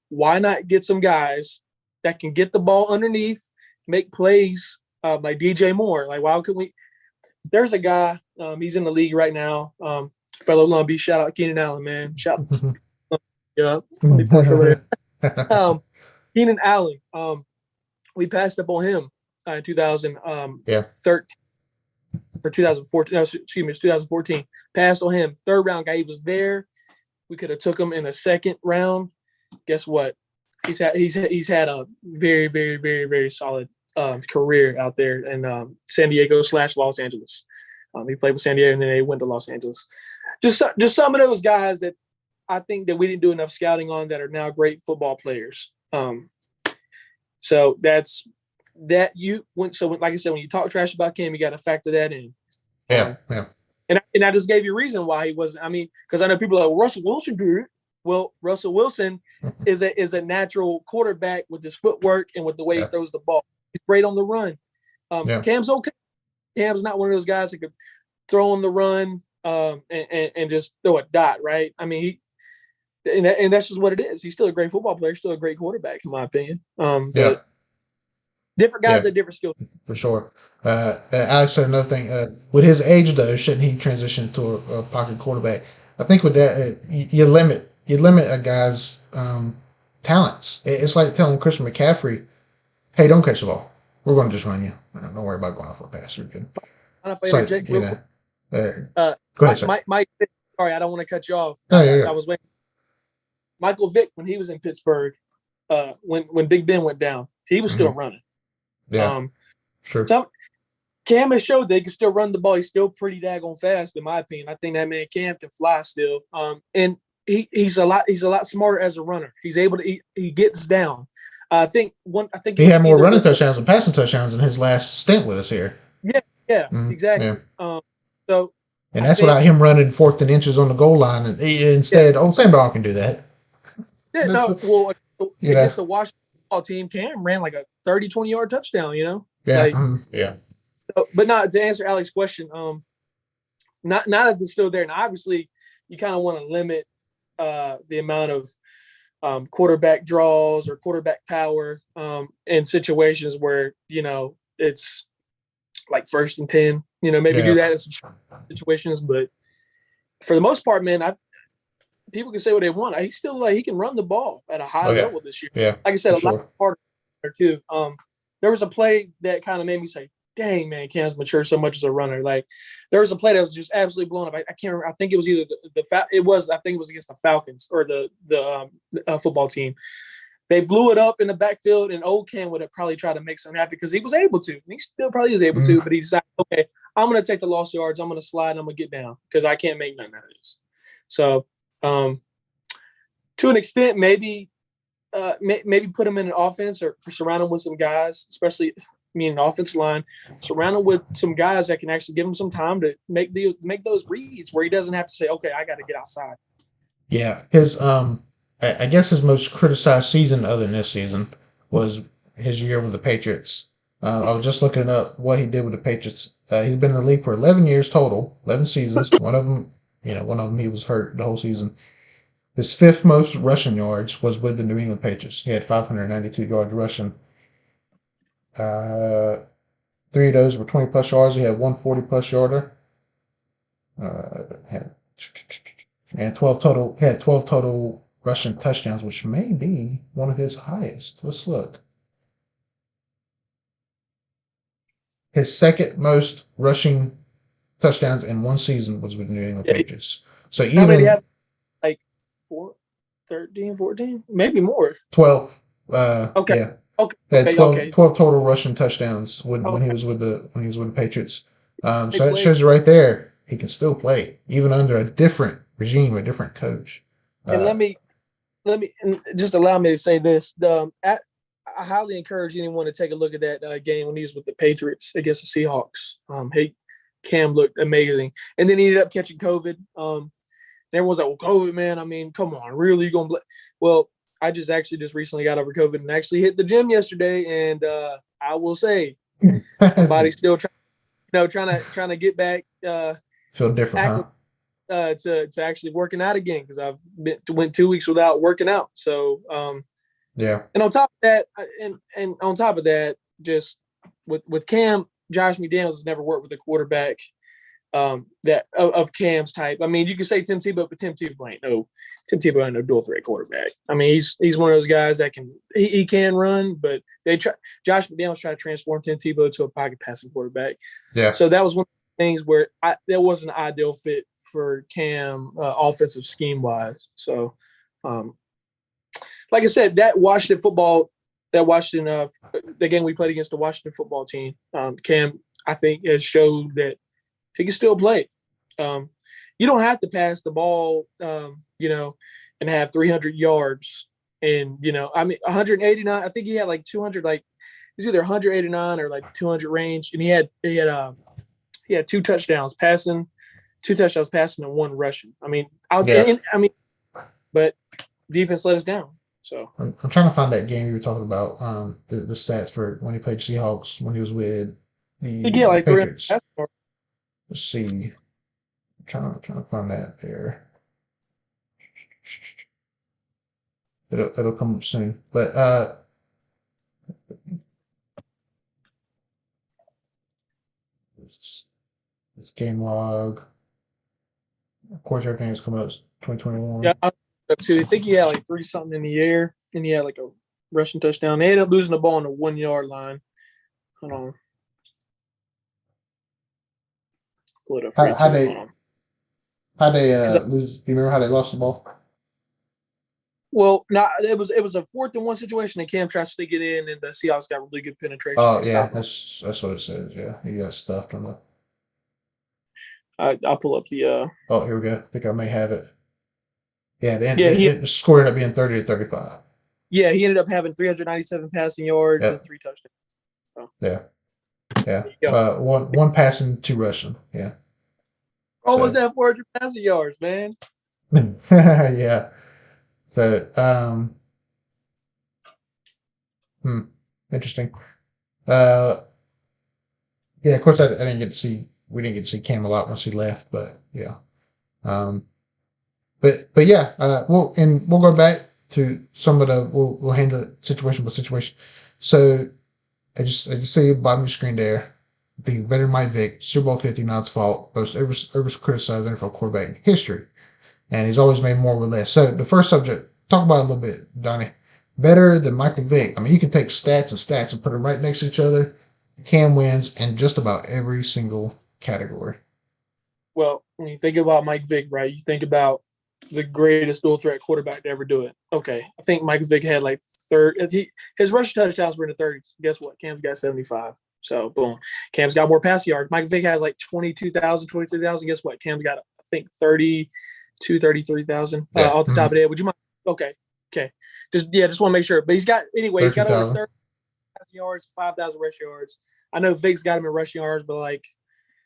Why not get some guys that can get the ball underneath, make plays like DJ Moore? Like, why couldn't we? There's a guy, he's in the league right now, fellow Lumbee. Shout out Keenan Allen, man. Shout out. Yeah. Keenan Allen, we passed up on him in 2013 Yeah. or 2014. No, excuse me, it's 2014. Passed on him, third round guy. He was there. We could have took him in the second round. Guess what? He's had a very, very, very, very solid career out there in San Diego / Los Angeles. He played with San Diego and then they went to Los Angeles. Just some of those guys that I think that we didn't do enough scouting on that are now great football players. So that's that. Like I said, when you talk trash about Cam, you got to factor that in. Yeah. And I just gave you a reason why he wasn't. I mean, because I know people are like, well, Russell Wilson did it. Well, Russell Wilson is a natural quarterback with his footwork and with the way he throws the ball. He's great on the run. Cam's okay. Cam's not one of those guys that could throw on the run and just throw a dot, right? I mean, and that's just what it is. He's still a great football player, still a great quarterback, in my opinion. But different guys have different skills. For sure. I said another thing. With his age, though, shouldn't he transition to a pocket quarterback? I think with that, you limit a guy's talents. It's like telling Christian McCaffrey, "Hey, don't catch the ball. We're going to just run you. Don't worry about going off for a pass. You're good." Go ahead, sir. Mike, sorry, I don't want to cut you off. I was waiting. Michael Vick, when he was in Pittsburgh, when Big Ben went down, he was still running. Yeah, sure. Cam has showed they can still run the ball. He's still pretty daggone fast, in my opinion. I think that man Cam can fly still. And he's a lot smarter as a runner. He's able to he gets down. I think he had more running touchdowns than passing touchdowns in his last stint with us here. Yeah, exactly. Yeah. And that's without him running 4th and inches on the goal line, and instead, Sam Brown can do that. Yeah, against the Washington football team, Cam ran like a 30, 20-yard touchdown, Yeah. So, but not to answer Alex's question, not that it's still there. And obviously, you kind of want to limit the amount of quarterback draws or quarterback power in situations where, it's like 1st and 10, maybe do that in some situations. But for the most part, man, people can say what they want. He's still he can run the ball at a high level this year. Yeah, like I said, a lot of part there too. There was a play that kind of made me say, "Dang, man, Cam's matured so much as a runner." Like there was a play that was just absolutely blown up. I can't remember. I think it was either I think it was against the Falcons or the football team. They blew it up in the backfield, and old Cam would have probably tried to make something happen because he was able to. He still probably is able to, but he decided, okay, I'm going to take the lost yards. I'm going to slide. And I'm going to get down because I can't make nothing out of this. So, to an extent, maybe put him in an offense or surround him with some guys, especially an offensive line, surround him with some guys that can actually give him some time to make those reads where he doesn't have to say, okay, I got to get outside. Yeah, his I guess his most criticized season other than this season was his year with the Patriots. I was just looking up what he did with the Patriots. He's been in the league for 11 years total, 11 seasons. One of them he was hurt the whole season. His fifth most rushing yards was with the New England Patriots. He had 592 yards rushing. Three of those were 20 plus yards. He had 140 plus yarder. Had and 12 total. He had 12 total rushing touchdowns, which may be one of his highest. Let's look. His second most rushing touchdowns in one season was with the New England Patriots. So how many do you even have? Like 13, 14, maybe more. 12. Okay. Yeah. Okay. Had Okay. 12, Okay. 12 total rushing touchdowns when Okay. he was with the Patriots. So They that played. shows you right there he can still play even under a different regime, a different coach. And let me and just allow me to say this. I highly encourage anyone to take a look at that game when he was with the Patriots against the Seahawks. Cam looked amazing, and then he ended up catching COVID. Everyone's like, "Well, COVID, man. I mean, come on, really? You gonna play?" Well, I just recently got over COVID and actually hit the gym yesterday, and I will say, my body's still trying to get back. Feel different, huh? To actually working out again because I've went 2 weeks without working out. So yeah. And on top of that, and on top of that, just with Cam, Josh McDaniels has never worked with a quarterback that of Cam's type. I mean, you can say Tim Tebow, but Tim Tebow ain't no dual threat quarterback. I mean, he's one of those guys that he can run, but Josh McDaniels tried to transform Tim Tebow to a pocket passing quarterback. Yeah. So that was one of the things where that was an ideal fit for Cam offensive scheme wise. So, like I said, the game we played against the Washington football team, Cam, I think, has showed that he can still play. You don't have to pass the ball, and have 300 yards. And, 189, I think he had like 200, like he's either 189 or like 200 range. And he had two touchdowns passing and one rushing. But defense let us down. So I'm trying to find that game you were talking about. The stats for when he played Seahawks when he was with the Patriots. Let's see. I'm trying to find that there. It'll come up soon. But this game log. Of course, everything is coming up 2021. Yeah, I think he had like 3 something in the air, and he had like a rushing touchdown. They ended up losing the ball on the 1 yard line. Hold on. How they lose? Do you remember how they lost the ball? Well, it was a 4th and 1 situation, and Cam tried to stick it in, and the Seahawks got really good penetration. Oh yeah, that's what it says. Yeah, he got stuffed on the. I'll pull up the. Oh, here we go. I think I may have it. Yeah, the score ended up being 30-35. Yeah, he ended up having 397 passing yards and 3 touchdowns. So. Yeah. One passing, 2 rushing. Yeah. Almost at 400 passing yards, man. Yeah. So, interesting. Yeah, of course, we didn't get to see Cam a lot once he left, but yeah. But yeah, we'll go back to some of we'll handle it situation by situation. So I just see the bottom of the screen there. The better Mike Vick, Super Bowl 50, not his fault. Most ever criticized NFL quarterback in history. And he's always made more with less. So the first subject, talk about it a little bit, Donnie. Better than Michael Vick. I mean, you can take stats and put them right next to each other. Cam wins in just about every single category. Well, when you think about Mike Vick, right, you think about the greatest dual threat quarterback to ever do it. Okay, I think Mike Vick had like his rushing touchdowns were in the 30s. Guess what? Cam's got 75. So, boom. Cam's got more pass yards. Mike Vick has like 22,000, 23,000. Guess what? Cam's got, I think, 33,000 off the top of the head. Would you mind? Okay. Just want to make sure. But he's got over 30,000 passing yards, 5,000 rushing yards. I know Vick's got him in rushing yards, but like,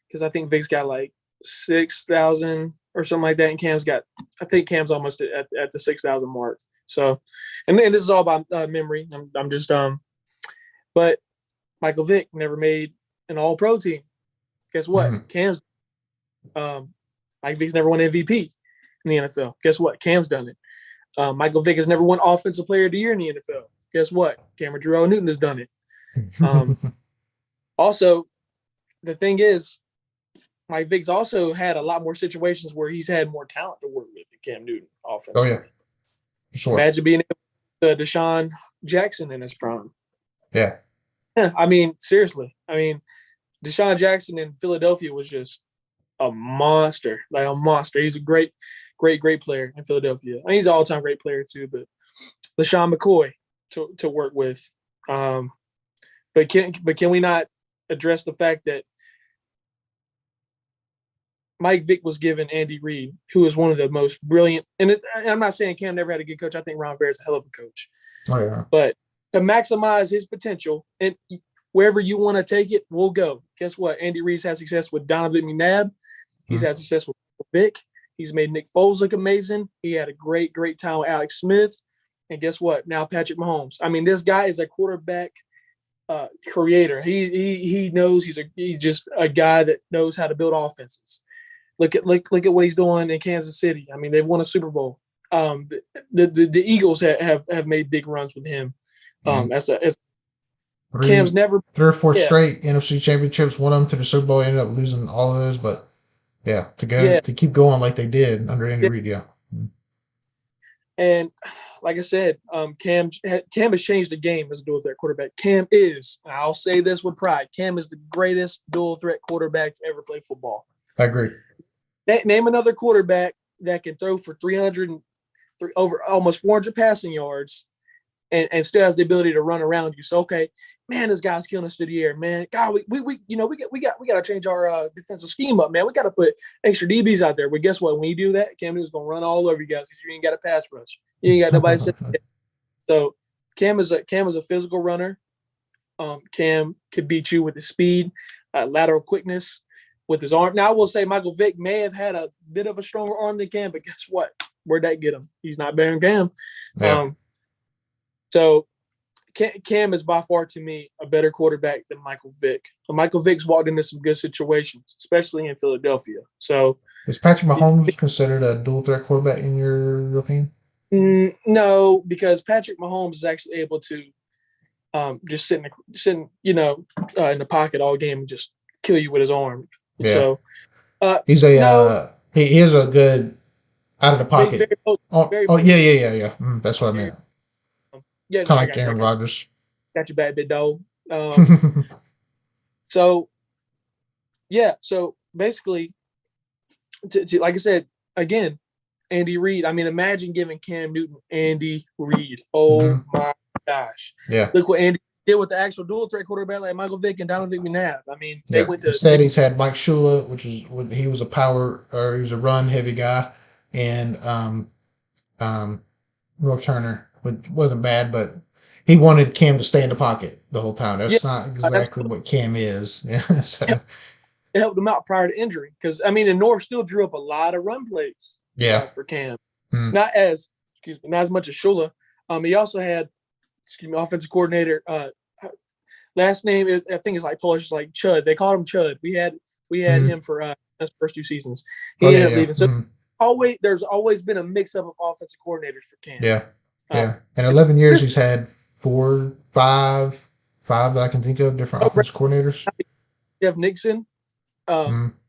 because I think Vick's got like 6,000 or something like that. And I think Cam's almost at the 6,000 mark. So, and this is all about memory. I'm just but Michael Vick never made an All-Pro team. Guess what? Mm-hmm. Cam's Mike Vick's never won MVP in the NFL. Guess what? Cam's done it. Michael Vick has never won Offensive Player of the Year in the NFL. Guess what? Cameron Jerrell Newton has done it. Also, the thing is, Mike Vick's also had a lot more situations where he's had more talent to work with than Cam Newton offensively. Oh, yeah. Sure. Imagine being able to Deshaun Jackson in his prime. Yeah. I mean, seriously. I mean, Deshaun Jackson in Philadelphia was just a monster, like a monster. He's a great player in Philadelphia. I mean, he's an all-time great player too, but LaShawn McCoy to work with. But can we not address the fact that Mike Vick was given Andy Reid, who is one of the most brilliant, and I'm not saying Cam never had a good coach. I think Ron Rivera is a hell of a coach. Oh, yeah. But to maximize his potential, and wherever you want to take it, we'll go. Guess what? Andy Reid's had success with Donovan McNabb. He's had success with Vick. He's made Nick Foles look amazing. He had a great time with Alex Smith. And guess what? Now Patrick Mahomes. I mean, this guy is a quarterback creator. He knows he's just a guy that knows how to build offenses. Look at what he's doing in Kansas City. I mean, they've won a Super Bowl. The Eagles have made big runs with him. As Cam's never 3 or 4 straight NFC championships, won them to the Super Bowl, ended up losing all of those, but to keep going like they did under Andy Reid, yeah. And like I said, Cam has changed the game as a dual threat quarterback. Cam is, and I'll say this with pride, Cam is the greatest dual threat quarterback to ever play football. I agree. Name another quarterback that can throw for 300 over almost 400 passing yards and still has the ability to run around you. So, okay, man, this guy's killing us through the air, man. God, we got to change our defensive scheme up, man. We got to put extra DBs out there. But guess what? When you do that, Cam Newton's gonna run all over you guys because you ain't got a pass rush. You ain't got nobody sitting there. So Cam is a physical runner. Cam could beat you with his speed, lateral quickness, with his arm. Now I will say Michael Vick may have had a bit of a stronger arm than Cam, but guess what? Where'd that get him? He's not better than Cam. Yeah. So Cam is by far, to me, a better quarterback than Michael Vick. But Michael Vick's walked into some good situations, especially in Philadelphia. So is Patrick Mahomes considered a dual threat quarterback in your opinion? No, because Patrick Mahomes is actually able to just sit in the pocket all game and just kill you with his arm. Yeah. So he's he is a good out of the pocket. Yeah. That's what I meant. Yeah, kind of like Aaron Rodgers. Got your back, big dog. So basically, to like I said again, Andy Reid. I mean, imagine giving Cam Newton Andy Reid. Oh my gosh! Yeah, look what Andy did with the actual dual threat quarterback like Michael Vick and Donovan McNabb. I mean, they went to. Instead, he's had Mike Shula, he was he was a run heavy guy, and North Turner wasn't bad, but he wanted Cam to stay in the pocket the whole time. That's not exactly what Cam is. Yeah, so. It helped him out prior to injury because and North still drew up a lot of run plays. Yeah, for Cam, not as much as Shula. He also had offensive coordinator. Last name I think is like Polish, like Chud. They called him Chud. We had him for his first 2 seasons. He ended up leaving. So there's always been a mix up of offensive coordinators for Cam. Yeah. In 11 years, he's had 5 that I can think of different offensive coordinators. Jeff Nixon.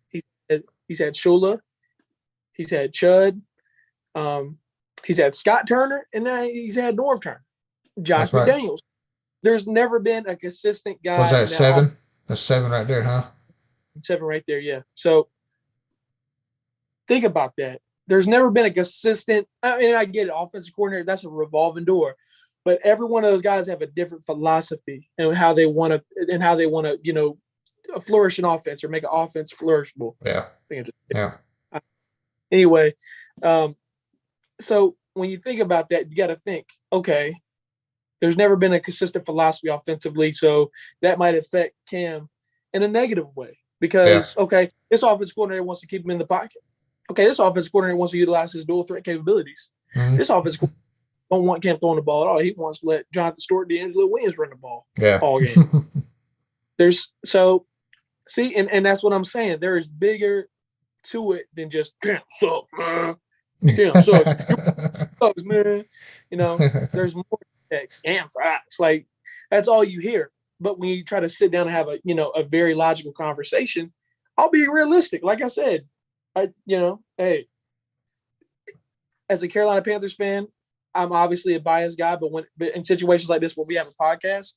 He's had Shula. He's had Chud. He's had Scott Turner, and now he's had Norv Turner. Josh McDaniels. Right. There's never been a consistent guy. Was that 7? That's 7 right there, huh? 7 right there, yeah. So think about that. There's never been a consistent. I get it. Offensive coordinator, that's a revolving door, but every one of those guys have a different philosophy and how they want to, flourish an offense or make an offense flourishable. Yeah. Anyway, so when you think about that, you got to think, okay, there's never been a consistent philosophy offensively, so that might affect Cam in a negative way because, okay, this offensive coordinator wants to keep him in the pocket. Okay, this offensive coordinator wants to utilize his dual threat capabilities. This offensive coordinator don't want Cam throwing the ball at all. He wants to let Jonathan Stewart, D'Angelo Williams run the ball Yeah. all game. And that's what I'm saying. There is bigger to it than just Cam sucks, man. Cam sucks, man. There's more to that. Cam sucks. Like, that's all you hear. But when you try to sit down and have a very logical conversation, I'll be realistic. Like I said, hey, as a Carolina Panthers fan, I'm obviously a biased guy, but in situations like this where we have a podcast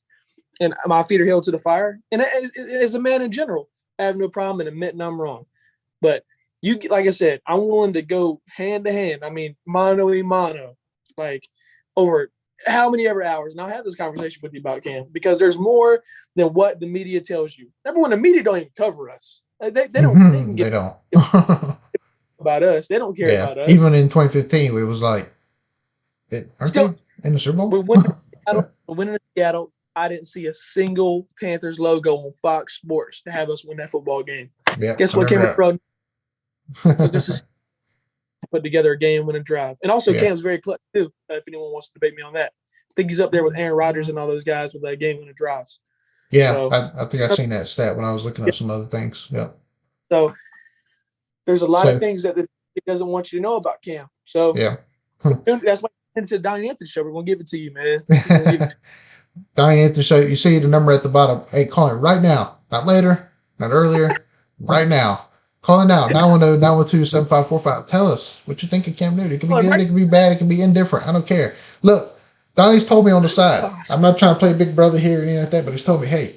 and my feet are held to the fire, and as a man in general, I have no problem in admitting I'm wrong. But like I said, I'm willing to go hand to hand. I mean, mano a mano, like over how many ever hours. And I'll have this conversation with you about Cam, because there's more than what the media tells you. Number one, the media don't even cover us. They don't. They don't. About us. They don't care about us. Even in 2015, it was like, aren't they in the Super Bowl? When in Seattle, I didn't see a single Panthers logo on Fox Sports to have us win that football game. Yeah, guess what, Cam Pro? So this is put together a game-winning drive. And also, Cam's very clutch, too, if anyone wants to debate me on that. I think he's up there with Aaron Rodgers and all those guys with game-winning drives. Yeah, so, I think I've seen that stat when I was looking up some other things. Yeah. So there's a lot of things that it doesn't want you to know about Cam. So that's why it's a Donnie Anthony show. We're going to give it to you, man. Donnie Anthony show. You see the number at the bottom. Hey, call it right now. Not later. Not earlier. Right now. Call it now. 910-912-7545. Tell us what you think of Cam Newton. It can be good. It can be bad. It can be indifferent. I don't care. Look, Donnie's told me on the side. I'm not trying to play big brother here or anything like that, but he's told me, hey,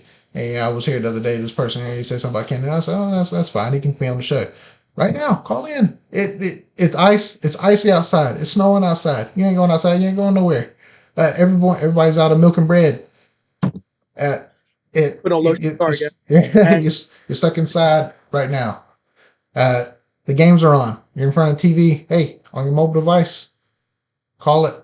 I was here the other day. This person here, he said something about Cam Newton. I said, oh, that's fine. He can be on the show. Right now, call in. It's ice. It's icy outside. It's snowing outside. You ain't going outside. You ain't going nowhere. Everybody's out of milk and bread. You're stuck inside right now. The games are on. You're in front of TV. Hey, on your mobile device, call it.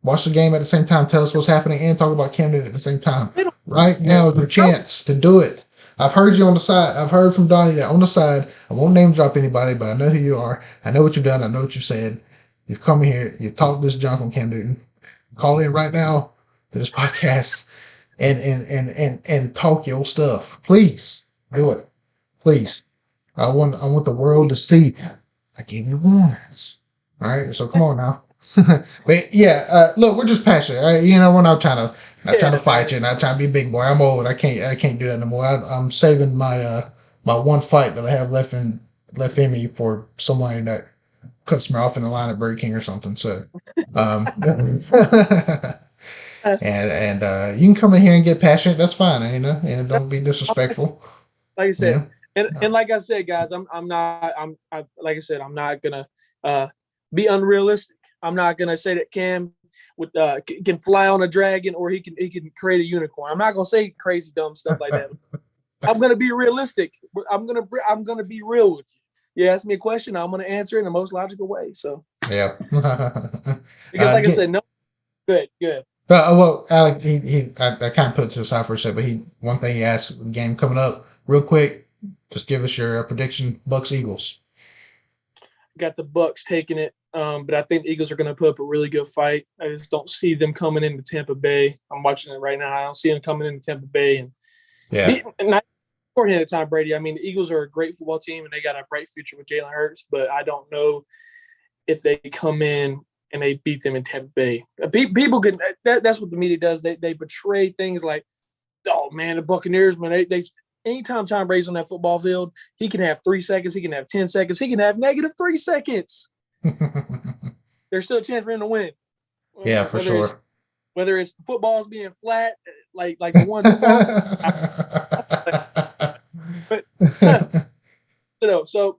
Watch the game at the same time. Tell us what's happening and talk about Cam Newton at the same time. Right now is your chance to do it. I've heard you on the side. I've heard from Donnie that on the side. I won't name drop anybody, but I know who you are. I know what you've done. I know what you said. You've come here. You've talked this junk on Cam Newton. Call in right now to this podcast and talk your stuff. Please do it. Please. I want the world to see. I gave you warnings. All right. So come on now. But look, we're just passionate. Right? We're not trying to fight you, not trying to be big boy. I'm old. I can't do that no more. I'm saving my one fight that I have left in me for somebody that cuts me off in the line at Burger King or something. So, and you can come in here and get passionate. That's fine. And don't be disrespectful. Like I said, and like I said, guys, I'm not gonna be unrealistic. I'm not gonna say that Cam can fly on a dragon or he can create a unicorn. I'm not gonna say crazy dumb stuff like that. I'm gonna be realistic. I'm gonna be real with you. You ask me a question, I'm gonna answer it in the most logical way. So yeah. Because like I said, no, good. Well, Alec, I kind of put it to the side for a second, but one thing he asked, game coming up, real quick, just give us your prediction, Bucks Eagles. Got the Bucks taking it, but I think the Eagles are going to put up a really good fight. I just don't see them coming into Tampa Bay. I'm watching it right now. I don't see them coming into Tampa Bay and not short-handed Tom Brady. I mean, the Eagles are a great football team and they got a bright future with Jalen Hurts, but I don't know if they come in and they beat them in Tampa Bay. People can. That's what the media does. They portray things like, oh man, the Buccaneers, man, they anytime Tom Brady's on that football field, he can have 3 seconds, he can have 10 seconds, he can have -3 seconds. There's still a chance for him to win. Yeah, for sure. Whether it's footballs being flat, like the ones, but so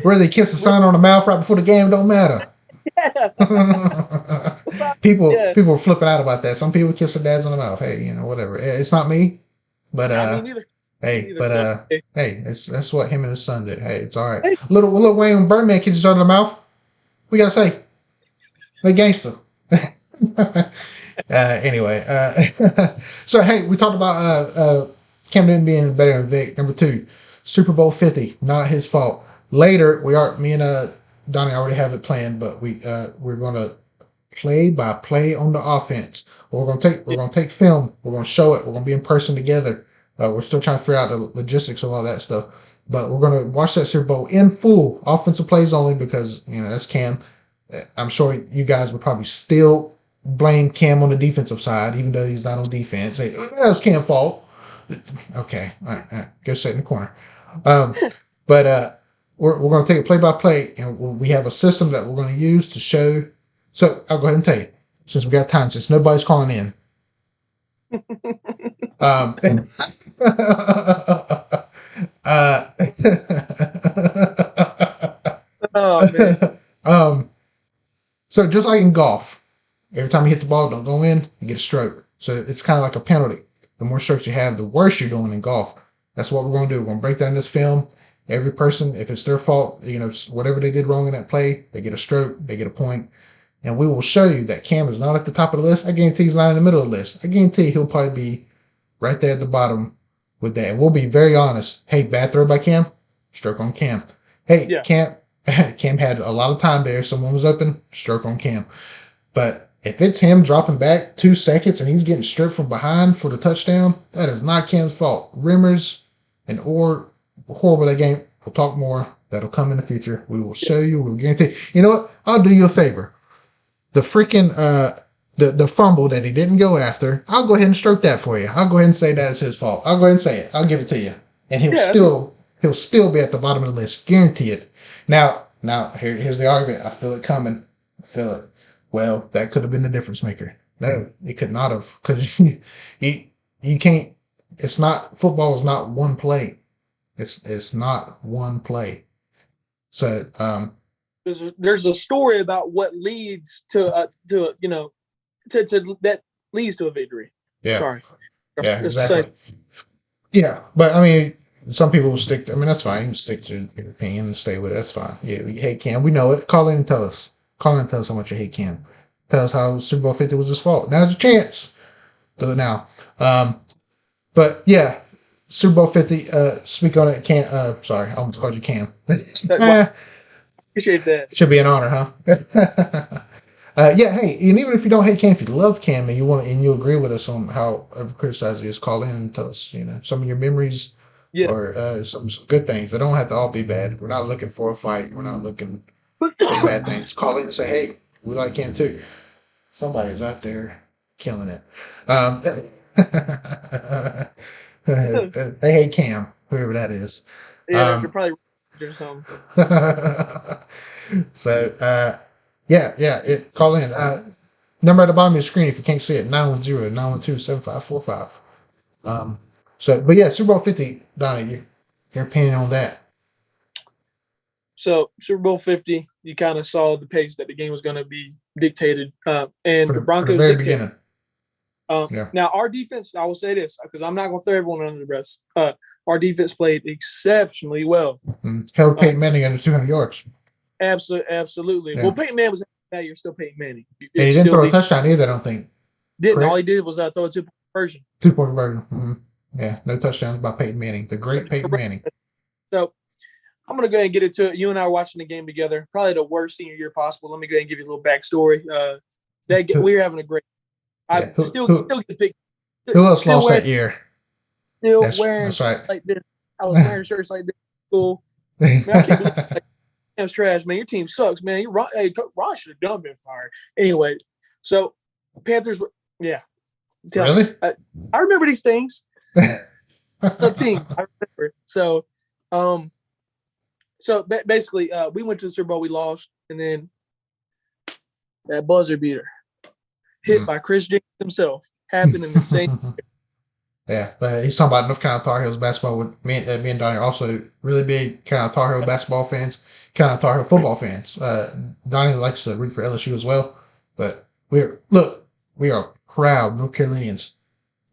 where they kiss the sign on the mouth right before the game, don't matter. People are flipping out about that. Some people kiss their dads on the mouth. Hey, whatever. It's not me, but hey, that's what him and his son did. Hey, it's all right. Hey. Little Wayne Birdman kiss his on the mouth. We gotta say, they gangster. Anyway, so hey, we talked about Cam Newton being better than Vick. Number 2, Super Bowl 50, not his fault. Later, me and Donnie already have it planned, but we're gonna play by play on the offense. We're gonna take film. We're gonna show it. We're gonna be in person together. We're still trying to figure out the logistics of all that stuff. But we're gonna watch that Super Bowl in full, offensive plays only, because that's Cam. I'm sure you guys would probably still blame Cam on the defensive side, even though he's not on defense. Say, that's Cam's fault. Okay, all right. Go sit in the corner. Um, but we're going to take it play by play, and we have a system that we're going to use to show. So I'll go ahead and tell you, since we got time, since nobody's calling in. Um, Oh man. So just like in golf, every time you hit the ball, don't go in, you get a stroke. So it's kind of like a penalty. The more strokes you have, the worse you're doing in golf. That's what we're going to do. We're going to break down this film. Every person, if it's their fault, whatever they did wrong in that play, they get a stroke, they get a point. And we will show you that Cam is not at the top of the list. I guarantee he's not in the middle of the list. I guarantee he'll probably be right there at the bottom with that. And we'll be very honest. Hey, bad throw by Cam, stroke on Cam. Hey, Yeah. Cam had a lot of time there. Someone was open, stroke on Cam. But if it's him dropping back 2 seconds and he's getting stripped from behind for the touchdown, that is not Cam's fault. Rimmers and or horrible that game. We'll talk more. That'll come in the future. We will show you. We'll guarantee. You know what? I'll do you a favor. The freaking the fumble that he didn't go after, I'll go ahead and stroke that for you. I'll go ahead and say that is his fault. I'll go ahead and say it. I'll give it to you. And he'll still be at the bottom of the list. Guarantee it. Now here's the argument. I feel it coming. I feel it. Well, that could have been the difference maker. No, it could not have, because you can't. It's not, football is not one play. It's not one play. So there's a story about what leads to that leads to a victory. Yeah. Sorry. Yeah, exactly. Yeah, but I mean, some people will stick. I mean, that's fine. You can stick to your opinion and stay with it. That's fine. Yeah, you hate Cam. We know it. Call in and tell us. Call in and tell us how much you hate Cam. Tell us how Super Bowl 50 was his fault. Now's your chance. Do it now. But yeah, Super Bowl 50. Speak on it. Sorry, I almost called you Cam. Appreciate that. Should be an honor, huh? Yeah. Hey, and even if you don't hate Cam, if you love Cam and you agree with us on how criticized he is, call in and tell us. Some of your memories. Yeah. Or some good things. They don't have to all be bad. We're not looking for a fight. We're not looking for bad things. Call in and say, hey, we like Cam too. Somebody's out there killing it. They hate Cam, whoever that is. Yeah, they're probably or something. So, call in. Number at the bottom of your screen if you can't see it, 910-912-7545. But yeah, Super Bowl 50, Donnie, your opinion on that? So Super Bowl 50, you kind of saw the pace that the game was going to be dictated, and the Broncos for the very beginning. Now our defense, I will say this because I'm not going to throw everyone under the bus. Our defense played exceptionally well. Held Peyton Manning under 200 yards. Absolutely. Yeah. Well, Peyton Manning was that year still Peyton Manning. And he didn't throw a touchdown either, I don't think. Didn't. Correct? All he did was throw a 2-point conversion. 2-point conversion. Mm-hmm. Yeah, no touchdowns by Peyton Manning, the great Peyton Manning. So I'm going to go ahead and get into it. You and I were watching the game together. Probably the worst senior year possible. Let me go ahead and give you a little backstory. We were having a great. Still get picked. Who else lost that year? Still wearing shirts like this. I was wearing shirts like this. Cool. Man, I can't believe that's trash, man. Your team sucks, man. Ron should have done been fired. Anyway, so Panthers were really? I remember these things. The team, I remember. So, basically, we went to the Super Bowl, we lost, and then that buzzer beater hit by Chris Jenkins himself happened in the same. Yeah, but he's talking about North Carolina Tar Heels basketball. With me and Donnie are also really big Carolina Tar Heel basketball fans, Carolina Tar Heel football fans. Donnie likes to root for LSU as well, but we are proud North Carolinians.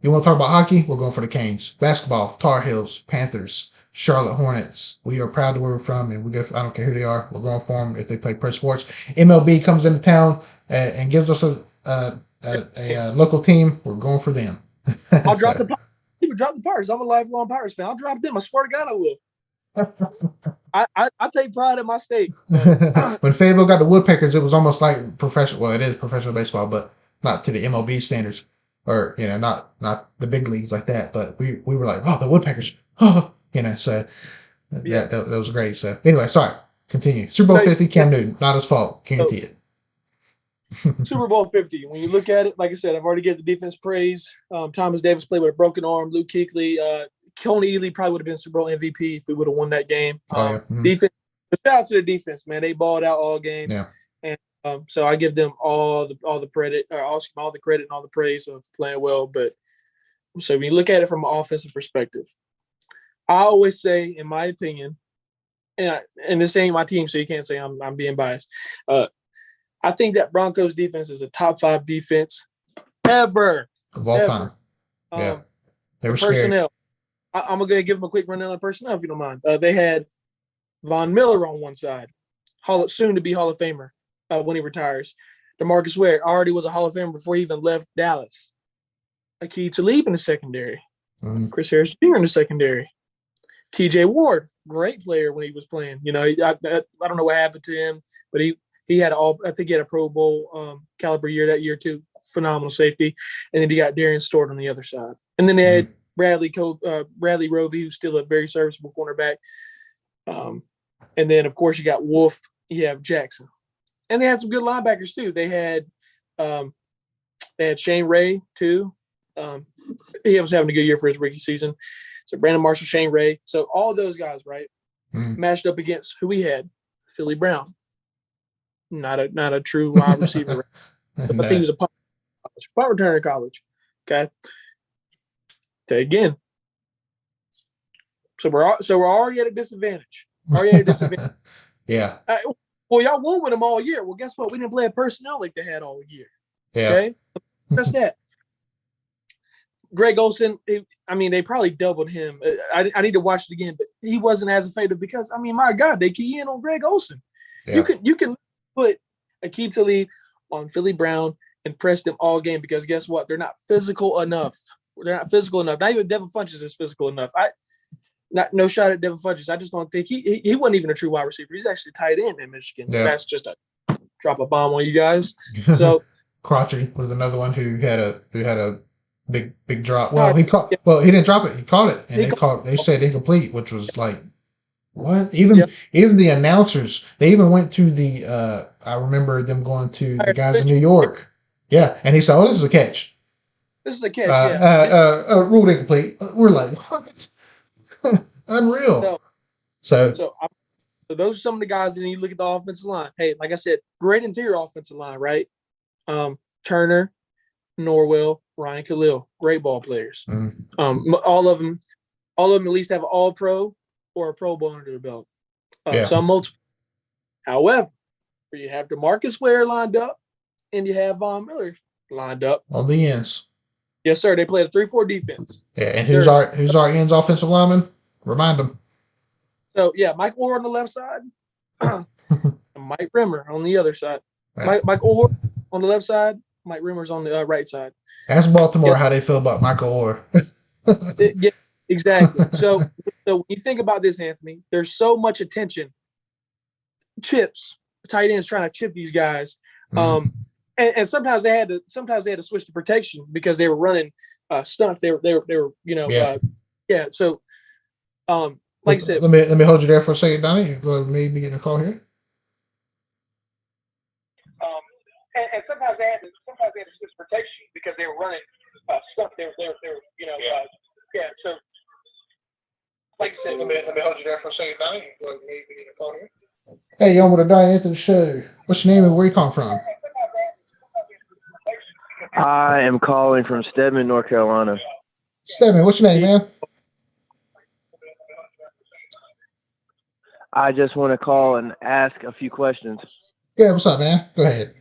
You want to talk about hockey? We're going for the Canes. Basketball, Tar Heels, Panthers, Charlotte Hornets. We are proud to where we're from, and I don't care who they are. We're going for them if they play pro sports. MLB comes into town and gives us a local team. We're going for them. I'll drop the Pirates. I'm a lifelong Pirates fan. I'll drop them. I swear to God, I will. I take pride in my state. So When Fayetteville got the Woodpeckers, it was almost like professional. Well, it is professional baseball, but not to the MLB standards, or not the big leagues like that. But we were like, oh, the Woodpeckers, oh, so yeah. that was great. So anyway, sorry, continue. Super Bowl 50, Cam Newton, not his fault, guarantee it. Super Bowl 50. When you look at it, like I said, I've already given the defense praise. Thomas Davis played with a broken arm. Luke Kuechly, Coney Ely probably would have been Super Bowl MVP if we would have won that game. Defense. Shout out to the defense, man. They balled out all game. Yeah. And so I give them all the credit, or all the credit and all the praise of playing well. But so when you look at it from an offensive perspective, I always say, in my opinion, and this ain't my team, so you can't say I'm being biased. I think that Broncos defense is a top 5 defense ever of all time. Yeah, they were personnel. I'm going to give them a quick rundown of personnel if you don't mind. They had Von Miller on one side, soon to be Hall of Famer when he retires. DeMarcus Ware already was a Hall of Famer before he even left Dallas. Aqib Talib in the secondary. Chris Harris Jr. in the secondary. T.J. Ward, great player when he was playing. I don't know what happened to him, but he had I think he had a Pro Bowl caliber year that year too. Phenomenal safety. And then he got Darian Stewart on the other side. And then they had Bradley Roby, who's still a very serviceable cornerback. And then, of course, you got Wolf. You have Jackson. And they had some good linebackers too. They had Shane Ray too. He was having a good year for his rookie season. So Brandon Marshall, Shane Ray. So all those guys, right, matched up against who we had. Philly Brown. Not a true wide receiver. But I think he was a punt returner in college. Okay. Say again. So we're already at a disadvantage. Yeah. Well, y'all won with them all year. Well, guess what? We didn't play a personnel like they had all year. Yeah. Okay. That's that. Greg Olsen, they probably doubled him. I need to watch it again, but he wasn't as effective because, my God, they key in on Greg Olsen. Yeah. You can put Aqib Talib on Philly Brown and press them all game because guess what? They're not physical enough. Not even Devin Funchess is physical enough. No shot at Devin Funchess. I just don't think he wasn't even a true wide receiver. He's actually tight end in Michigan. Yeah. That's just a drop a bomb on you guys. So Crotchy was another one who had a big drop. Well, he didn't drop it. He caught it, and they said incomplete, which was like, what? Even the announcers, they even went to the. I remember them going to the guys in New York. Yeah, and he said, "Oh, this is a catch. This is a catch." Ruled incomplete. We're like, what? Unreal. So those are some of the guys. And you look at the offensive line. Hey, like I said, great interior offensive line, right? Turner, Norwell, Ryan Khalil, great ball players. All of them at least have an All-Pro or a Pro Bowl under their belt. Some multiple. However, you have DeMarcus Ware lined up, and you have Von Miller lined up on the ends. Yes, sir. They played a 3-4 defense. Yeah, and who's our ends offensive lineman? Remind them. So Mike Orr on the left side, and Mike Rimmer on the other side. Right. Mike Orr on the left side, Mike Rimmer's on the right side. Ask Baltimore how they feel about Michael Orr. Yeah, exactly. So when you think about this, Anthony, there's so much attention. Chips, tight ends trying to chip these guys. And sometimes they had to switch to protection because they were running stunts. They were So like I said, let me hold you there for a second, Donnie. You maybe getting a call here. And sometimes they had to switch protection because they were running stunts. They were So like I said, let me hold you there for a second, Donnie. You maybe getting a call here. Hey, y'all, with the Donnie Anthony Show. What's your name and where you come from? I am calling from Stedman, North Carolina. Stedman, what's your name, man? I just want to call and ask a few questions. Yeah, what's up, man? Go ahead.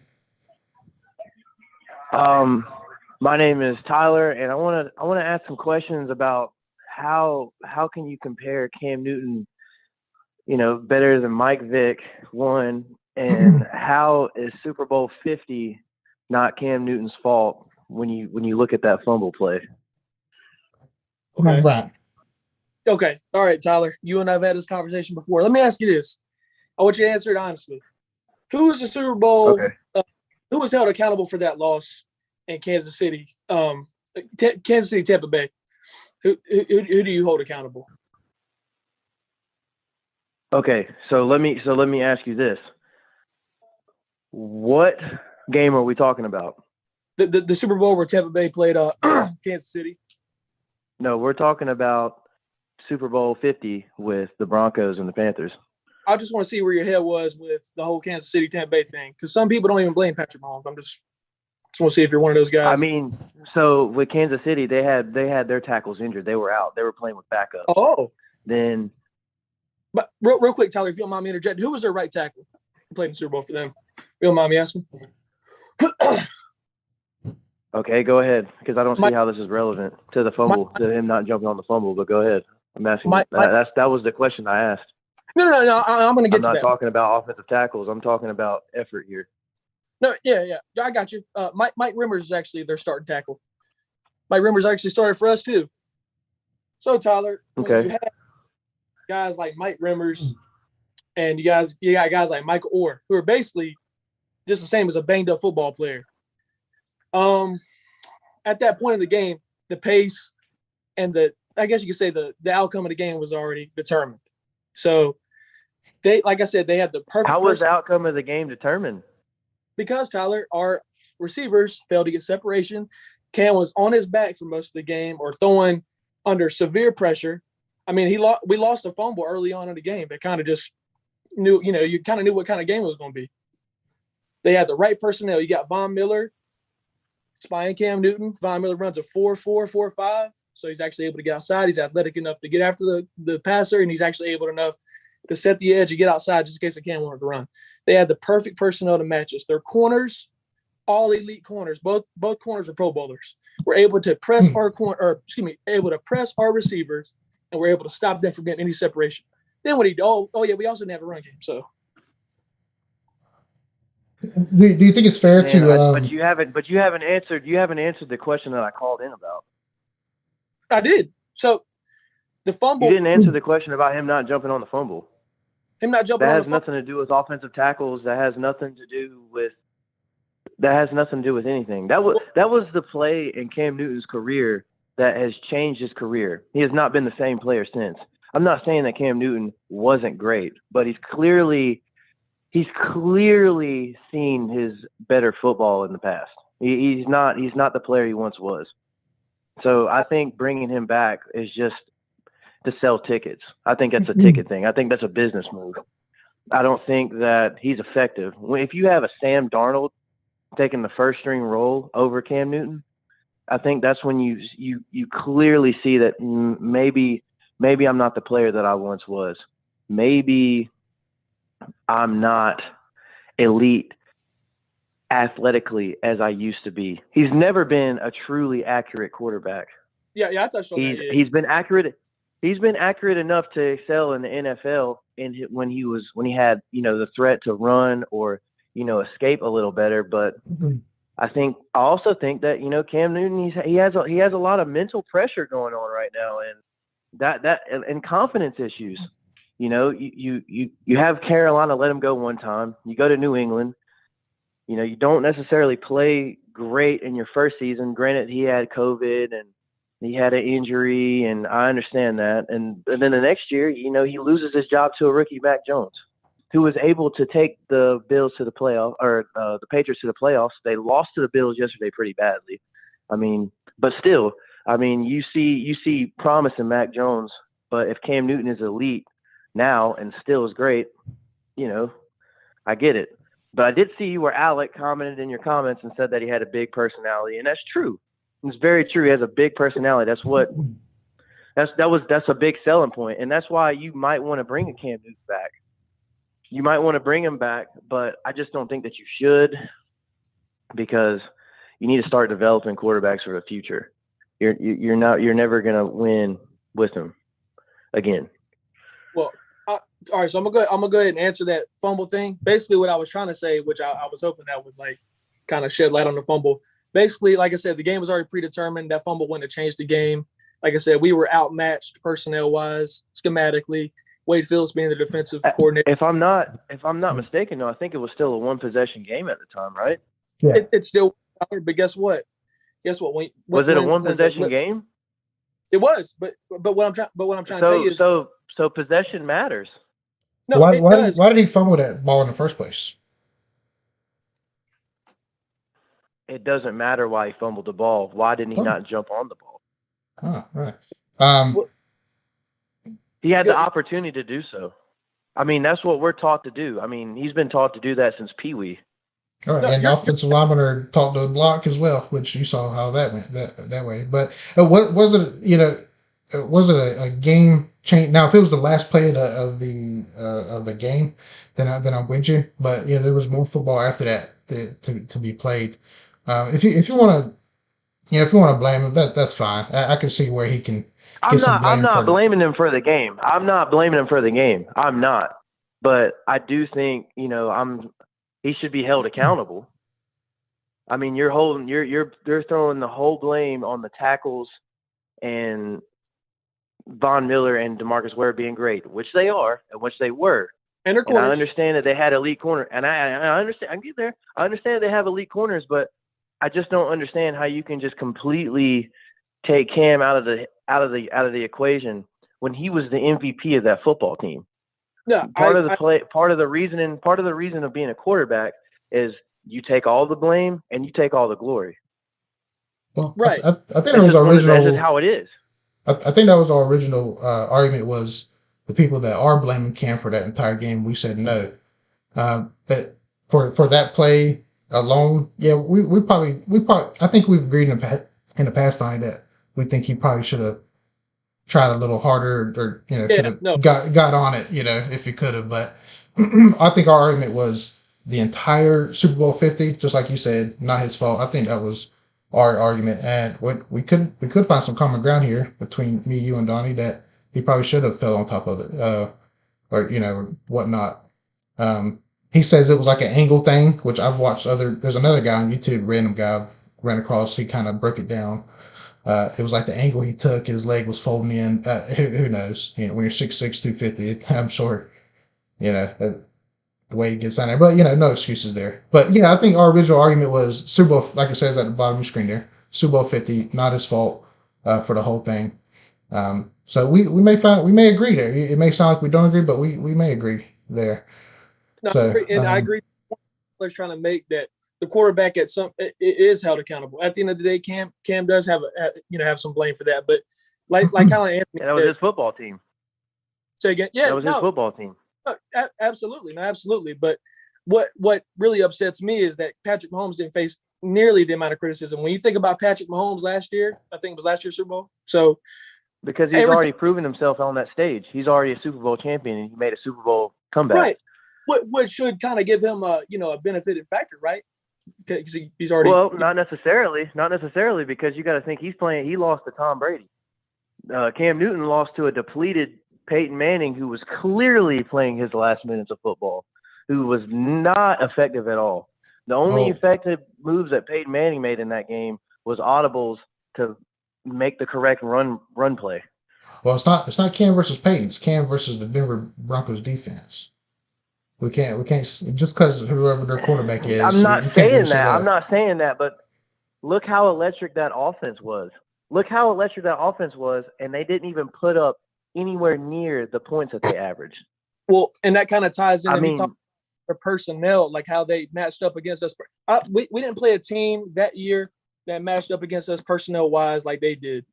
My name is Tyler, and I want to ask some questions about how can you compare Cam Newton, better than Mike Vick, one, and how is Super Bowl 50 not Cam Newton's fault when you look at that fumble play? Okay. Right. Okay. All right, Tyler. You and I've had this conversation before. Let me ask you this. I want you to answer it honestly. Who was the Super Bowl? Okay. Who was held accountable for that loss in Kansas City? Kansas City, Tampa Bay. Who do you hold accountable? Okay, so let me ask you this: what game are we talking about? The Super Bowl where Tampa Bay played Kansas City. No, we're talking about Super Bowl 50 with the Broncos and the Panthers. I just want to see where your head was with the whole Kansas City Tampa Bay thing, because some people don't even blame Patrick Mahomes. I'm just want to see if you're one of those guys. I mean, so with Kansas City, they had their tackles injured. They were out. They were playing with backups. Oh. Then, but real quick, Tyler, if you don't mind me interjecting, who was their right tackle who played in the Super Bowl for them? You don't mind me asking? Okay, go ahead, because I don't see how this is relevant to the fumble, to him not jumping on the fumble. But go ahead. I'm asking. That was the question I asked. No. I'm going to get to that. I'm not talking about offensive tackles. I'm talking about effort here. No, yeah. I got you. Mike Rimmers is actually their starting tackle. Mike Rimmers actually started for us too. So Tyler, okay, you have guys like Mike Rimmers, and you got guys like Michael Orr, who are basically just the same as a banged up football player. At that point in the game, the pace and I guess you could say the outcome of the game was already determined. So they, like I said, they had the perfect. How was the outcome of the game determined? Because Tyler, our receivers failed to get separation. Cam was on his back for most of the game, or throwing under severe pressure. I mean, we lost a fumble early on in the game. That kind of just knew, you kind of knew what kind of game it was going to be. They had the right personnel. You got Von Miller spying Cam Newton. Von Miller runs a 4.445, so he's actually able to get outside. He's athletic enough to get after the passer, and he's actually able enough to set the edge and get outside just in case Cam wanted to run. They had the perfect personnel to match us. Their corners, all elite corners, both corners are Pro Bowlers. We're able to press able to press our receivers, and we're able to stop them from getting any separation. Then what we also didn't have a run game. So, do you think it's fair to? But you haven't answered the question that I called in about. I did. So the fumble. You didn't answer the question about him not jumping on the fumble. Him not jumping that on has the fumble. nothing to do with offensive tackles. That has nothing to do with anything. That was the play in Cam Newton's career that has changed his career. He has not been the same player since. I'm not saying that Cam Newton wasn't great, but he's clearly seen his better football in the past. He's not the player he once was. So I think bringing him back is just to sell tickets. I think that's a ticket thing. I think that's a business move. I don't think that he's effective. If you have a Sam Darnold taking the first string role over Cam Newton, I think that's when you clearly see that maybe I'm not the player that I once was. Maybe I'm not elite athletically as I used to be. He's never been a truly accurate quarterback. Yeah, I touched on that. Yeah. He's been accurate. He's been accurate enough to excel in the NFL, when he had the threat to run or escape a little better. But I also think that Cam Newton he has a lot of mental pressure going on right now, and and confidence issues. You have Carolina let him go one time. You go to New England. You don't necessarily play great in your first season. Granted, he had COVID and he had an injury, and I understand that. And then the next year, he loses his job to a rookie, Mac Jones, who was able to take the Bills to the playoff, or the Patriots to the playoffs. They lost to the Bills yesterday pretty badly. But still, you see promise in Mac Jones. But if Cam Newton is elite now and still is great, I get it. But I did see where Alec commented in your comments and said that he had a big personality, and that's true. It's very true. He has a big personality. That's a big selling point, and that's why you might want to bring a Cam Newton back. You might want to bring him back, but I just don't think that you should, because you need to start developing quarterbacks for the future. You're never gonna win with them again. Well, all right. So I'm gonna go ahead and answer that fumble thing. Basically, what I was trying to say, which I was hoping that would kind of shed light on the fumble. Basically, like I said, the game was already predetermined. That fumble wouldn't have changed the game. like I said, we were outmatched personnel wise, schematically. Wade Phillips being the defensive coordinator. If I'm not mistaken, though, I think it was still a 1-possession game at the time, right? Yeah. It's still, but guess what? Guess what? Was it a 1-possession game? It was, but what I'm trying to tell you is so possession matters. No, why did he fumble that ball in the first place? It doesn't matter why he fumbled the ball. Why didn't he not jump on the ball? Oh, right. He had the opportunity to do so. I mean, that's what we're taught to do. I mean, he's been taught to do that since Pee Wee. All right, and offensive linemen are taught to block as well, which you saw how that went that way. But was it a game change? Now, if it was the last play of the game, then I'm with you. But there was more football after that to be played. If you want to blame him, that's fine. I can see where he can. I'm not blaming him for the game. I'm not. But I do think he should be held accountable. I mean, you're throwing the whole blame on the tackles and Von Miller and DeMarcus Ware being great, which they are and which they were. And I understand that they had elite corner, and I understand. I get there. I understand they have elite corners, but I just don't understand how you can just completely take Cam out of the equation when he was the MVP of that football team. Yeah, part of the reason of being a quarterback is you take all the blame and you take all the glory. Well, right. I think that was our original. That's just how it is. I think that was our original argument. Was the people that are blaming Cam for that entire game? We said no. But for that play alone, yeah, we probably I think we've agreed in the past time that we think he probably should have tried a little harder, or should have got on it, if he could have. But I think our argument was the entire Super Bowl 50, just like you said, not his fault. I think that was our argument, and we could find some common ground here between me, you, and Donnie that he probably should have fell on top of it, or whatnot. He says it was like an angle thing, which I've watched there's another guy on YouTube, random guy I've ran across. He kind of broke it down. It was like the angle he took, his leg was folding in. Who knows? When you're 6'6", 250, I'm sure, the way he gets down there. But, no excuses there. But, yeah, I think our original argument was Super Bowl, like it says at the bottom of your screen there, Super Bowl 50, not his fault for the whole thing. So we may agree there. It may sound like we don't agree, but we may agree there. No, I agree. I was trying to make that the quarterback it is held accountable. At the end of the day, Cam does have some blame for that. But like kind of Anthony, that was his football team. Say again, yeah, that was his football team. Absolutely, absolutely. But what really upsets me is that Patrick Mahomes didn't face nearly the amount of criticism. When you think about Patrick Mahomes last year, I think it was last year's Super Bowl. So because he's already proven himself on that stage, he's already a Super Bowl champion, and he made a Super Bowl comeback. Right. What should kind of give him a benefited factor, right? Because he's already not necessarily because you got to think he lost to Tom Brady. Cam Newton lost to a depleted Peyton Manning, who was clearly playing his last minutes of football, who was not effective at all. The only effective moves that Peyton Manning made in that game was audibles to make the correct run play. Well, it's not Cam versus Peyton. It's Cam versus the Denver Broncos defense. We can't just because whoever their quarterback is. I'm not saying that, but look how electric that offense was. And they didn't even put up anywhere near the points that they averaged. Well, and that kind of ties in. We talk about personnel, like how they matched up against us. We didn't play a team that year that matched up against us personnel wise like they did.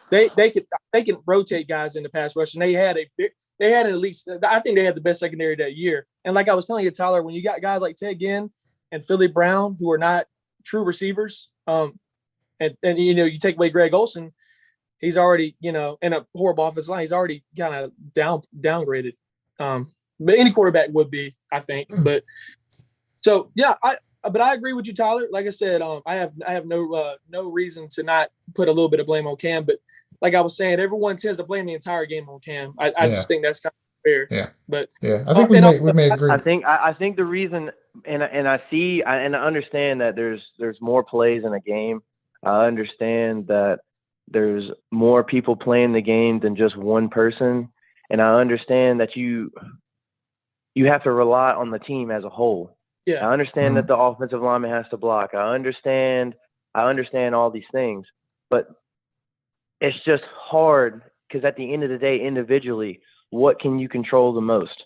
They can rotate guys in the pass rush, and they had at least. I think they had the best secondary that year. And like I was telling you, Tyler, when you got guys like Ted Ginn and Philly Brown who are not true receivers, and you take away Greg Olsen, he's already in a horrible offensive line. He's already kind of downgraded. But any quarterback would be, I think. But so yeah, I agree with you, Tyler. Like I said, I have no reason to not put a little bit of blame on Cam, but like I was saying, everyone tends to blame the entire game on Cam. I just think that's kind of fair. Yeah. But yeah, I think we may agree. I think the reason, and I see and I understand that there's more plays in a game. I understand that there's more people playing the game than just one person. And I understand that you have to rely on the team as a whole. Yeah. I understand that the offensive lineman has to block. I understand all these things, but it's just hard because at the end of the day, individually, what can you control the most?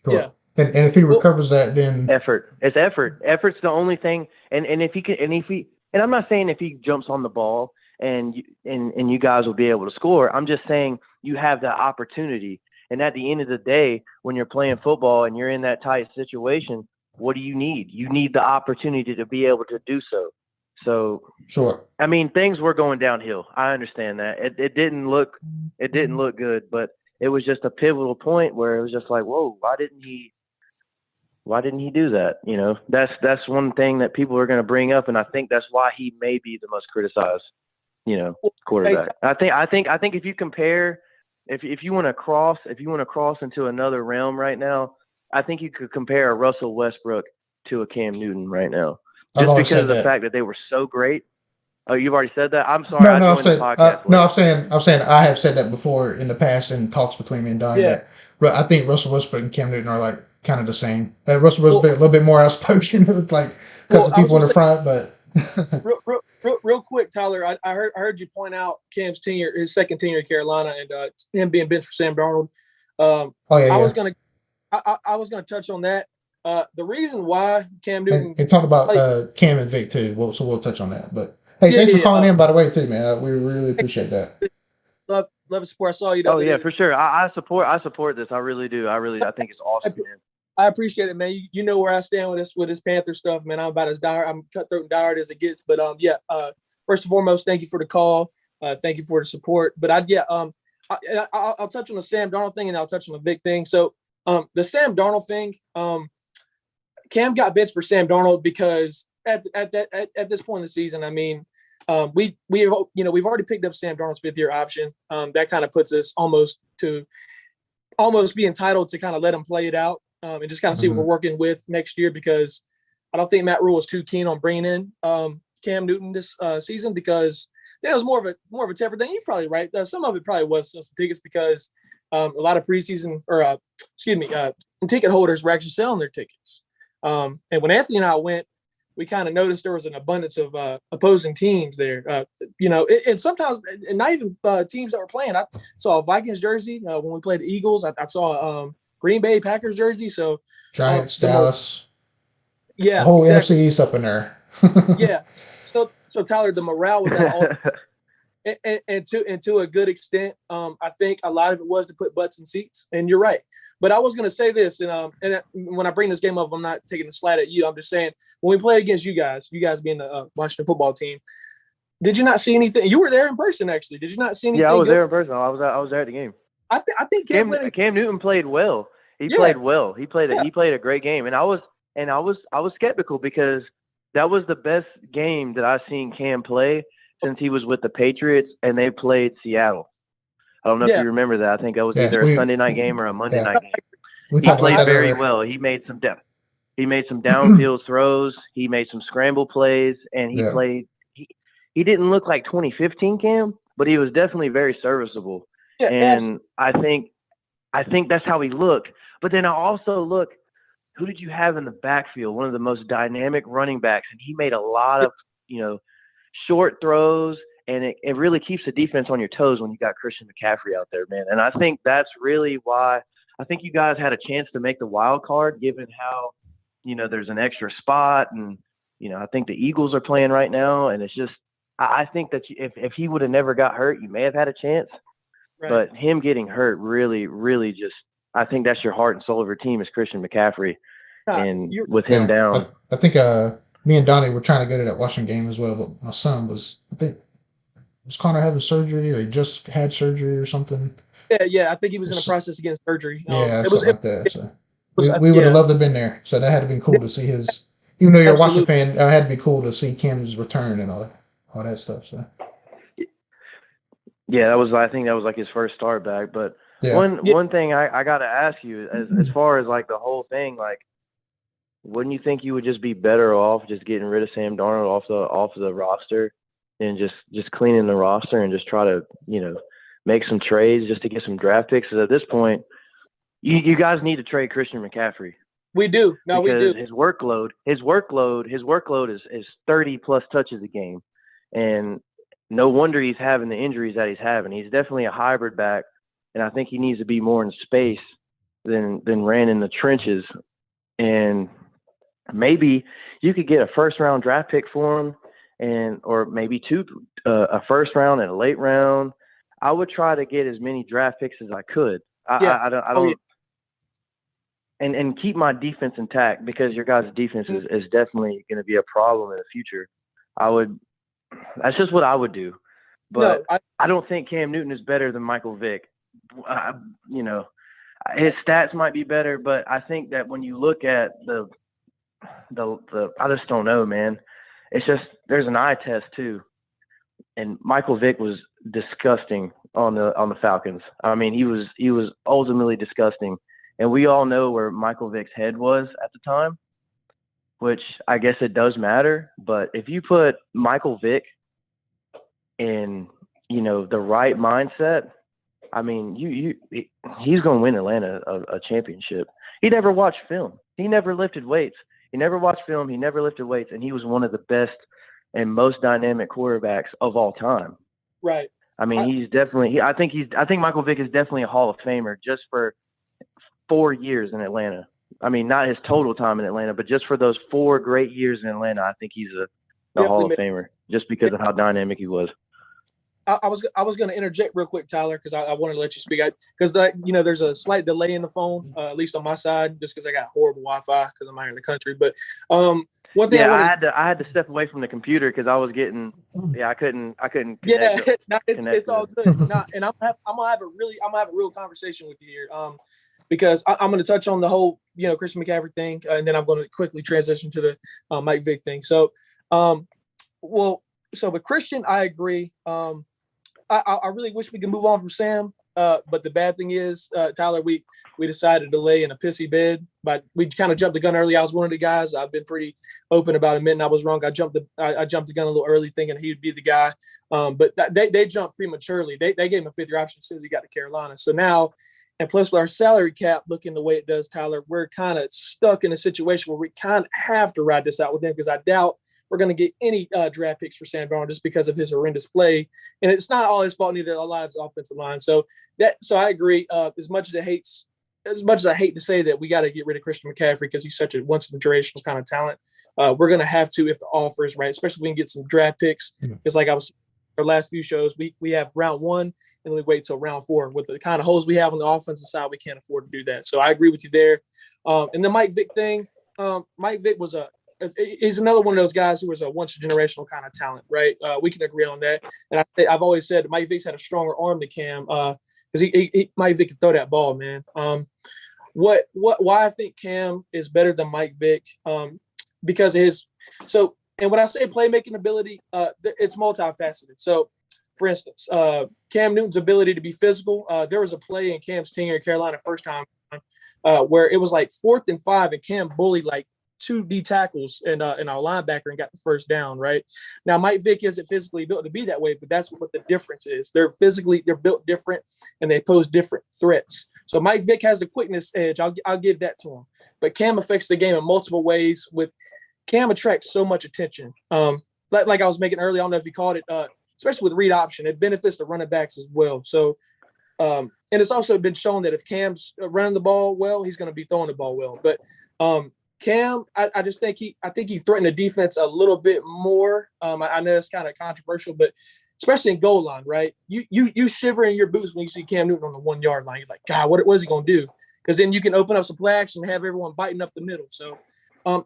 Sure. Yeah. And if he recovers that, then effort. It's effort. Effort's the only thing. And if he can, and I'm not saying if he jumps on the ball and you guys will be able to score. I'm just saying you have the opportunity. And at the end of the day, when you're playing football and you're in that tight situation, what do you need? You need the opportunity to be able to do so. So, sure. I mean, things were going downhill. I understand that. It didn't look good, but it was just a pivotal point where it was just like, whoa, why didn't he do that? You know, that's one thing that people are going to bring up, and I think that's why he may be the most criticized, quarterback. I think if you compare, if you want to cross into another realm right now, I think you could compare a Russell Westbrook to a Cam Newton right now, just because of the fact that they were so great. Oh, you've already said that? I'm sorry. I'm saying I have said that before in the past in talks between me and Donnie. Yeah. That I think Russell Westbrook and Cam Newton are like kind of the same. Russell Westbrook a little bit more outspoken, like because of people in the front. But real quick, Tyler, I heard you point out Cam's tenure, his second tenure at Carolina, and him being benched for Sam Darnold. I was gonna touch on that. The reason why Cam Newton and talk about Cam and Vick too. So we'll touch on that. But hey, thanks for calling in, by the way, too, man. We really appreciate that. Love the support. I saw you. Oh yeah, for sure. I support this. I really do. I think it's awesome, man. I appreciate it, man. You know where I stand with this Panther stuff, man. I'm about as cutthroat and diehard as it gets. But first and foremost, thank you for the call. Thank you for the support. But I'll touch on the Sam Darnold thing, and I'll touch on the big thing. So the Sam Darnold thing, Cam got benched for Sam Darnold because at this point in the season, I mean, we've already picked up Sam Darnold's fifth-year option. That kind of puts us almost be entitled to kind of let him play it out and just kind of see what we're working with next year, because I don't think Matt Rule was too keen on bringing in Cam Newton this season, because that was more of a temper thing. You're probably right. Some of it probably was some tickets because a lot of preseason ticket holders were actually selling their tickets. And when Anthony and I went, we kind of noticed there was an abundance of opposing teams there, and sometimes and not even teams that were playing. I saw a Vikings jersey when we played the Eagles. I saw Green Bay Packers jersey. So Giants, Dallas, the whole NFC East up in there. Yeah. So Tyler, the morale was at all, and to a good extent. I think a lot of it was to put butts in seats. And you're right. But I was going to say this, and when I bring this game up, I'm not taking a slight at you. I'm just saying, when we played against you guys being the Washington football team, did you not see anything? You were there in person, actually. Did you not see anything? Yeah, I was there in person. I was there at the game. I think Cam Newton played well. He played well. He played a great game, and I was skeptical because that was the best game that I've seen Cam play since he was with the Patriots and they played Seattle. I don't know if you remember that. I think that was either a Sunday night game or a Monday night game. He played very well. He made some depth. He made some downfield throws. He made some scramble plays, and he played. He didn't look like 2015 Cam, but he was definitely very serviceable. Yeah, and absolutely. I think that's how he looked. But then I also look, who did you have in the backfield? One of the most dynamic running backs, and he made a lot of short throws. And it really keeps the defense on your toes when you got Christian McCaffrey out there, man. And I think that's really why I think you guys had a chance to make the wild card, given how, there's an extra spot. And, I think the Eagles are playing right now. And it's just, I think that if he would have never got hurt, you may have had a chance. Right. But him getting hurt really, really just, I think that's your heart and soul of your team is Christian McCaffrey. And with him down. I think me and Donnie were trying to go to that Washington game as well. But my son was Connor having surgery, or he just had surgery or something? Yeah. I think he was in the process of getting surgery. Something like that. So we would have loved to have been there. So that had to been cool to see his. Even though you're a Washington fan, it had to be cool to see Cam's return and all that stuff. So. Yeah, I think that was like his first start back. But one thing I got to ask you, as far as like the whole thing, like, wouldn't you think you would just be better off just getting rid of Sam Darnold off the roster and just cleaning the roster and just try to, make some trades just to get some draft picks. Because at this point, you guys need to trade Christian McCaffrey. We do. No, we do. His workload is 30 plus touches a game. And no wonder he's having the injuries that he's having. He's definitely a hybrid back, and I think he needs to be more in space than ran in the trenches. And maybe you could get a first-round draft pick for him, or maybe a first round and a late round. I would try to get as many draft picks as I could. I don't and keep my defense intact, because your guys' defense is definitely going to be a problem in the future. That's just what I would do. But no, I don't think Cam Newton is better than Michael Vick. His stats might be better, but I think that when you look at the I just don't know, man. It's just, there's an eye test too. And Michael Vick was disgusting on the Falcons. I mean, he was ultimately disgusting. And we all know where Michael Vick's head was at the time, which I guess it does matter. But if you put Michael Vick in, the right mindset, I mean, he's going to win Atlanta a championship. He never watched film. He never lifted weights. He never watched film. He never lifted weights, and he was one of the best and most dynamic quarterbacks of all time. Right. I mean, he's definitely. I think Michael Vick is definitely a Hall of Famer just for 4 years in Atlanta. I mean, not his total time in Atlanta, but just for those 4 great years in Atlanta, I think he's a Hall of Famer just because of how dynamic he was. I was going to interject real quick, Tyler, because I wanted to let you speak. Because there's a slight delay in the phone, at least on my side, just because I got horrible Wi-Fi because I'm out in the country. But one thing I had to step away from the computer because I was getting I couldn't connect. It's all good. And I'm gonna have a real conversation with you here, because I'm going to touch on the whole Christian McCaffrey thing, and then I'm going to quickly transition to the Mike Vick thing. So, with Christian, I agree. I really wish we could move on from Sam, but the bad thing is, Tyler, we decided to lay in a pissy bed, but we kind of jumped the gun early. I was one of the guys. I've been pretty open about admitting I was wrong. I jumped the gun a little early, thinking he would be the guy, but they jumped prematurely. They gave him a 5th-year option as soon as he got to Carolina. So now, and plus with our salary cap looking the way it does, Tyler, we're kind of stuck in a situation where we kind of have to ride this out with him, because I doubt we're going to get any draft picks for Sam Darnold just because of his horrendous play. And it's not all his fault, neither a lot of his offensive line. So I agree. As much as I hate to say that we got to get rid of Christian McCaffrey because he's such a once in a generational kind of talent, we're going to have to if the offer is right, especially if we can get some draft picks. Because like I was our last few shows, we have round 1 and then we wait till round 4. With the kind of holes we have on the offensive side, we can't afford to do that. So I agree with you there. And the Mike Vick thing, Mike Vick he's another one of those guys who was a once in a generational kind of talent, right? We can agree on that. And I've always said Mike Vick's had a stronger arm than Cam, because Mike Vick can throw that ball, man. Why I think Cam is better than Mike Vick, because of his and when I say playmaking ability, it's multifaceted. So, for instance, Cam Newton's ability to be physical. There was a play in Cam's tenure in Carolina first time where it was like 4th and 5, and Cam bullied like 2 D tackles and our linebacker and got the first down. Right now, Mike Vick isn't physically built to be that way, but that's what the difference is. They're built different, and they pose different threats. So Mike Vick has the quickness edge. I'll give that to him. But Cam affects the game in multiple ways. Cam attracts so much attention. Like I was making earlier, I don't know if you called it, especially with read option, it benefits the running backs as well. So, and it's also been shown that if Cam's running the ball well, he's going to be throwing the ball well. But Cam, I just think he threatened the defense a little bit more. I know it's kind of controversial, but especially in goal line, right? You shiver in your boots when you see Cam Newton on the 1 yard line. You're like, God, what is he going to do? Because then you can open up some play action and have everyone biting up the middle. So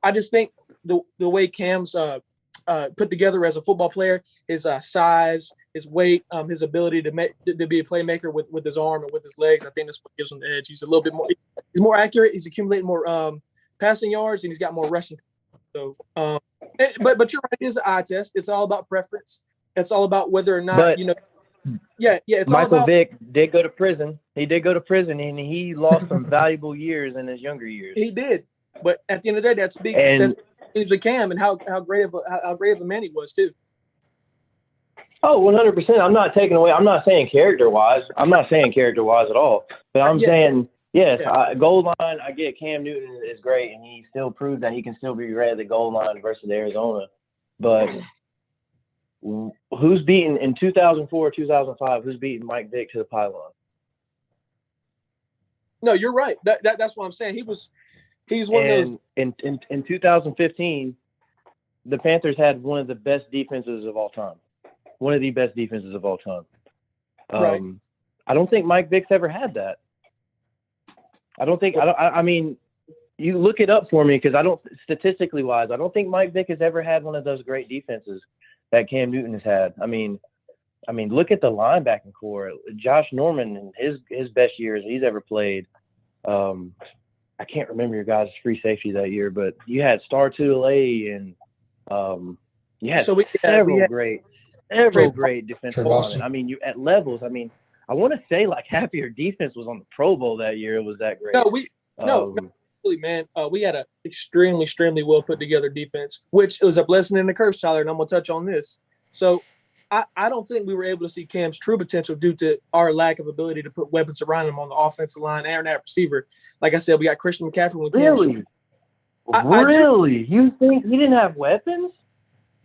I just think the way Cam's put together as a football player, his size, his weight, his ability to be a playmaker with his arm and with his legs, I think that's what gives him the edge. He's a little bit more – he's more accurate. He's accumulating more passing yards, and he's got more rushing. So, but you're right. It is an eye test. It's all about preference. It's all about whether or not It's Michael Vick did go to prison. He did go to prison, and he lost some valuable years in his younger years. He did, but at the end of the day, that speaks to Cam and how great of a man he was too. Oh, 100%. I'm not taking away. I'm not saying character-wise. I'm not saying character-wise at all. But I'm saying, yes, goal line, I get Cam Newton is great, and he still proved that he can still be ready at the goal line versus Arizona. But who's beaten in 2004, 2005, who's beaten Mike Vick to the pylon? No, you're right. That's what I'm saying. He's one of those. In 2015, the Panthers had one of the best defenses of all time. One of the best defenses of all time. Right. I don't think Mike Vick's ever had that. I mean, you look it up for me because statistically wise, I don't think Mike Vick has ever had one of those great defenses that Cam Newton has had. I mean, look at the linebacking core. Josh Norman in his best years he's ever played. I can't remember your guys' free safety that year, but you had Star Tuilei and you had several great defensive linemen. I mean, you at levels. I mean, I want to say like half of your defense was on the Pro Bowl that year. It was that great. No, really, man. We had an extremely, extremely well put together defense, which was a blessing and a curse, Tyler. And I'm gonna touch on this. So, I don't think we were able to see Cam's true potential due to our lack of ability to put weapons around him on the offensive line and that receiver. Like I said, we got Christian McCaffrey. Really? You think he didn't have weapons?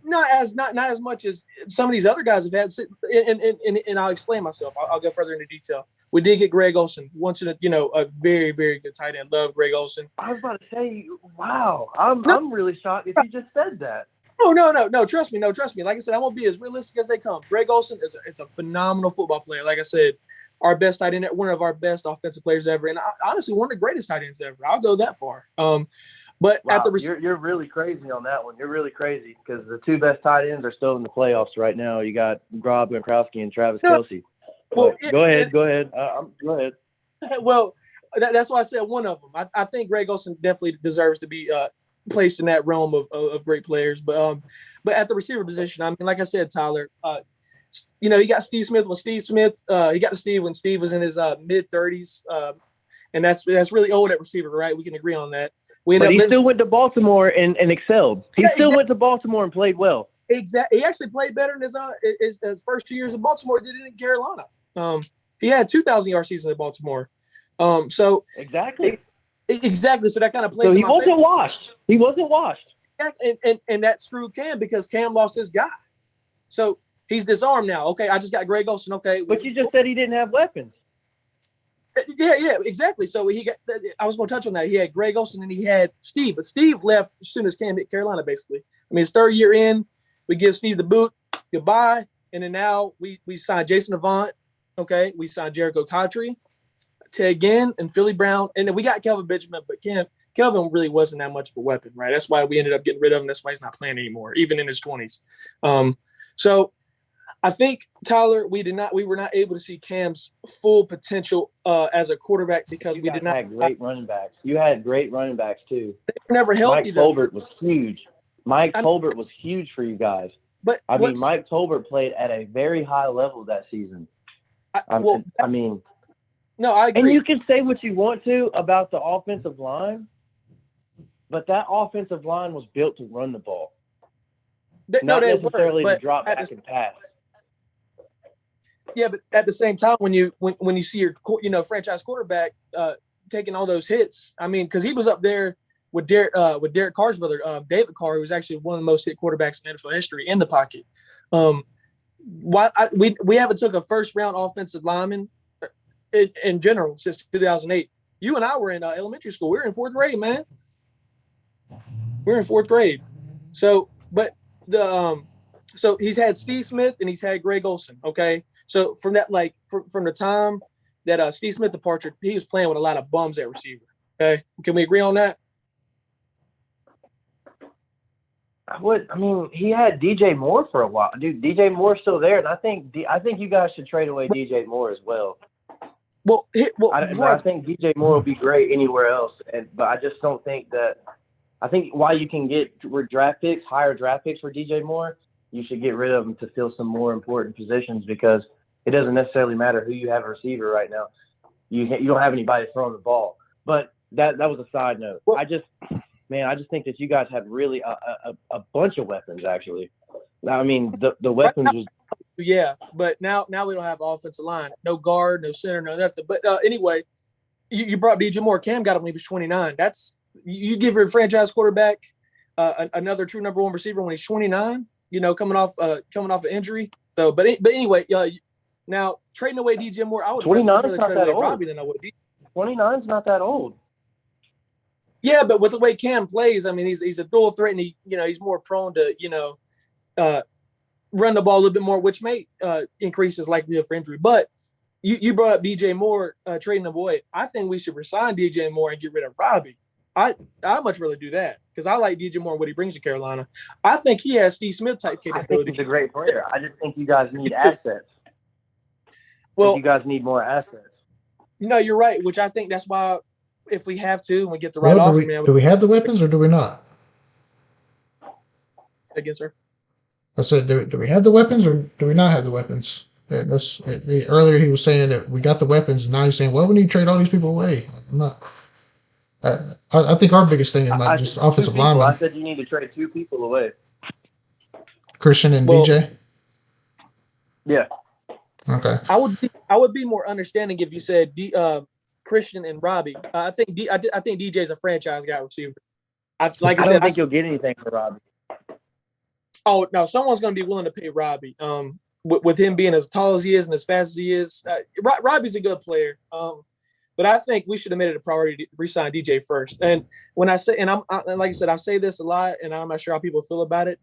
Not as much as some of these other guys have had. And I'll explain myself. I'll go further into detail. We did get Greg Olsen, once in a very, very good tight end. Love Greg Olsen. I was about to say, wow, I'm really shocked if you just said that. No, trust me. Like I said, I won't be as realistic as they come. Greg Olsen is a phenomenal football player. Like I said, our best tight end, one of our best offensive players ever, and honestly, one of the greatest tight ends ever. I'll go that far. But wow, at the you're really crazy on that one. You're really crazy because the two best tight ends are still in the playoffs right now. You got Rob Gronkowski and Travis Kelce. Well, go ahead. Go ahead. Well, that's why I said one of them. I think Greg Olsen definitely deserves to be placed in that realm of great players. But at the receiver position, I mean, like I said, Tyler, he got Steve Smith he got to Steve when Steve was in his mid-30s. And that's really old at receiver, right? We can agree on that. But he still went to Baltimore and excelled. He still went to Baltimore and played well. Exactly. He actually played better in his first 2 years in Baltimore than he did in Carolina. He had 2,000-yard season in Baltimore. So exactly. Exactly. So that kind of plays. So he wasn't washed. He wasn't washed. And that screwed Cam because Cam lost his guy. So he's disarmed now. Okay, I just got Greg Olsen. Okay. But you just said he didn't have weapons. Yeah, exactly. So I was going to touch on that. He had Greg Olsen and he had Steve, but Steve left as soon as Cam hit Carolina, basically. I mean, his third year in, we give Steve the boot, goodbye. And then now we signed Jason Avant. Okay. We signed Jericho Cotchery, Ted Ginn, and Philly Brown. And then we got Kelvin Benjamin, but Kelvin really wasn't that much of a weapon, right? That's why we ended up getting rid of him. That's why he's not playing anymore, even in his 20s. So I think, Tyler, we were not able to see Cam's full potential as a quarterback because we did not have great running backs. You had great running backs too. They were never healthy. Mike Tolbert was huge. Tolbert was huge for you guys. But Mike Tolbert played at a very high level that season. I agree. And you can say what you want to about the offensive line, but that offensive line was built to run the ball, not necessarily to drop back and pass. Yeah, but at the same time, when you see your franchise quarterback taking all those hits, I mean, because he was up there with Derek Carr's brother, David Carr, who was actually one of the most hit quarterbacks in NFL history in the pocket. We haven't took a first round offensive lineman in general since 2008. You and I were in elementary school. We were in fourth grade, man. We were in fourth grade. So, but so he's had Steve Smith and he's had Greg Olsen. Okay. So from that, from the time that Steve Smith departure, he was playing with a lot of bums at receiver. Okay. Can we agree on that? He had DJ Moore for a while. Dude, DJ Moore's still there. And I think you guys should trade away DJ Moore as well. I think DJ Moore will be great anywhere else. But I just don't think that – I think while you can get higher draft picks for DJ Moore, you should get rid of him to fill some more important positions because it doesn't necessarily matter who you have a receiver right now. You don't have anybody throwing the ball. But that was a side note. I just think that you guys had really a bunch of weapons, actually. I mean, the weapons was Yeah, but now we don't have offensive line, no guard, no center, no nothing. But anyway, you brought DJ Moore. Cam got him when he was 29. That's you give your franchise quarterback another true number one receiver when he's 29. You know, coming off an injury. So, but anyway, now trading away DJ Moore, I would much rather trade away Robbie than I would. 29's not that old. Yeah, but with the way Cam plays, I mean, he's a dual threat, and he's more prone to run the ball a little bit more, which may increase his likelihood for injury. But you brought up DJ Moore trading him away. I think we should resign DJ Moore and get rid of Robbie. I'd much rather do that because I like DJ Moore and what he brings to Carolina. I think he has Steve Smith type capability. I think he's a great player. I just think you guys need assets. You guys need more assets. No, you're right. Which I think that's why if we have to and we get the right offer, do we have the weapons or do we not? Again, sir. I said, do we have the weapons or do we not have the weapons? Earlier he was saying that we got the weapons, and now he's saying, well, we need to trade all these people away. I'm not. I think our biggest thing is not just offensive linemen. I said you need to trade 2 people away. Christian and DJ? Yeah. Okay. I would be more understanding if you said Christian and Robbie. I think DJ's a franchise guy receiver. I don't think you'll get anything for Robbie. Oh no, someone's going to be willing to pay Robbie. With him being as tall as he is and as fast as he is, Robbie's a good player. But I think we should have made it a priority to re-sign DJ first. And when I say, and like I said, I say this a lot, and I'm not sure how people feel about it.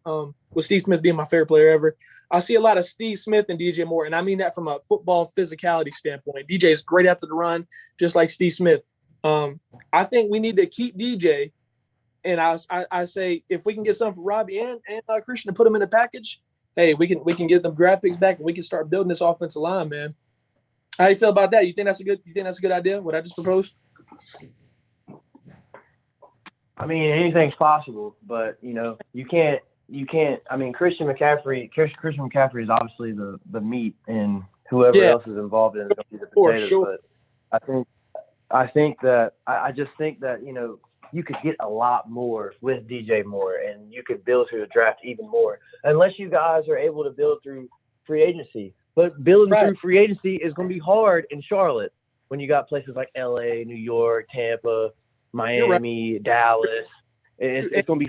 With Steve Smith being my favorite player ever, I see a lot of Steve Smith and DJ Moore, and I mean that from a football physicality standpoint. DJ is great after the run, just like Steve Smith. I think we need to keep DJ. And I say if we can get something for Robbie and Christian to put them in a package, hey, we can get them draft picks back and we can start building this offensive line, man. How do you feel about that? You think that's a good idea? What I just proposed? I mean, anything's possible, but you can't. I mean, Christian McCaffrey is obviously the meat, and whoever else is involved in it is going to be the potatoes. Sure. But I just think that you could get a lot more with DJ Moore, and you could build through the draft even more, unless you guys are able to build through free agency. But building through free agency is going to be hard in Charlotte when you got places like LA, New York, Tampa, Miami, Dallas. It's going to be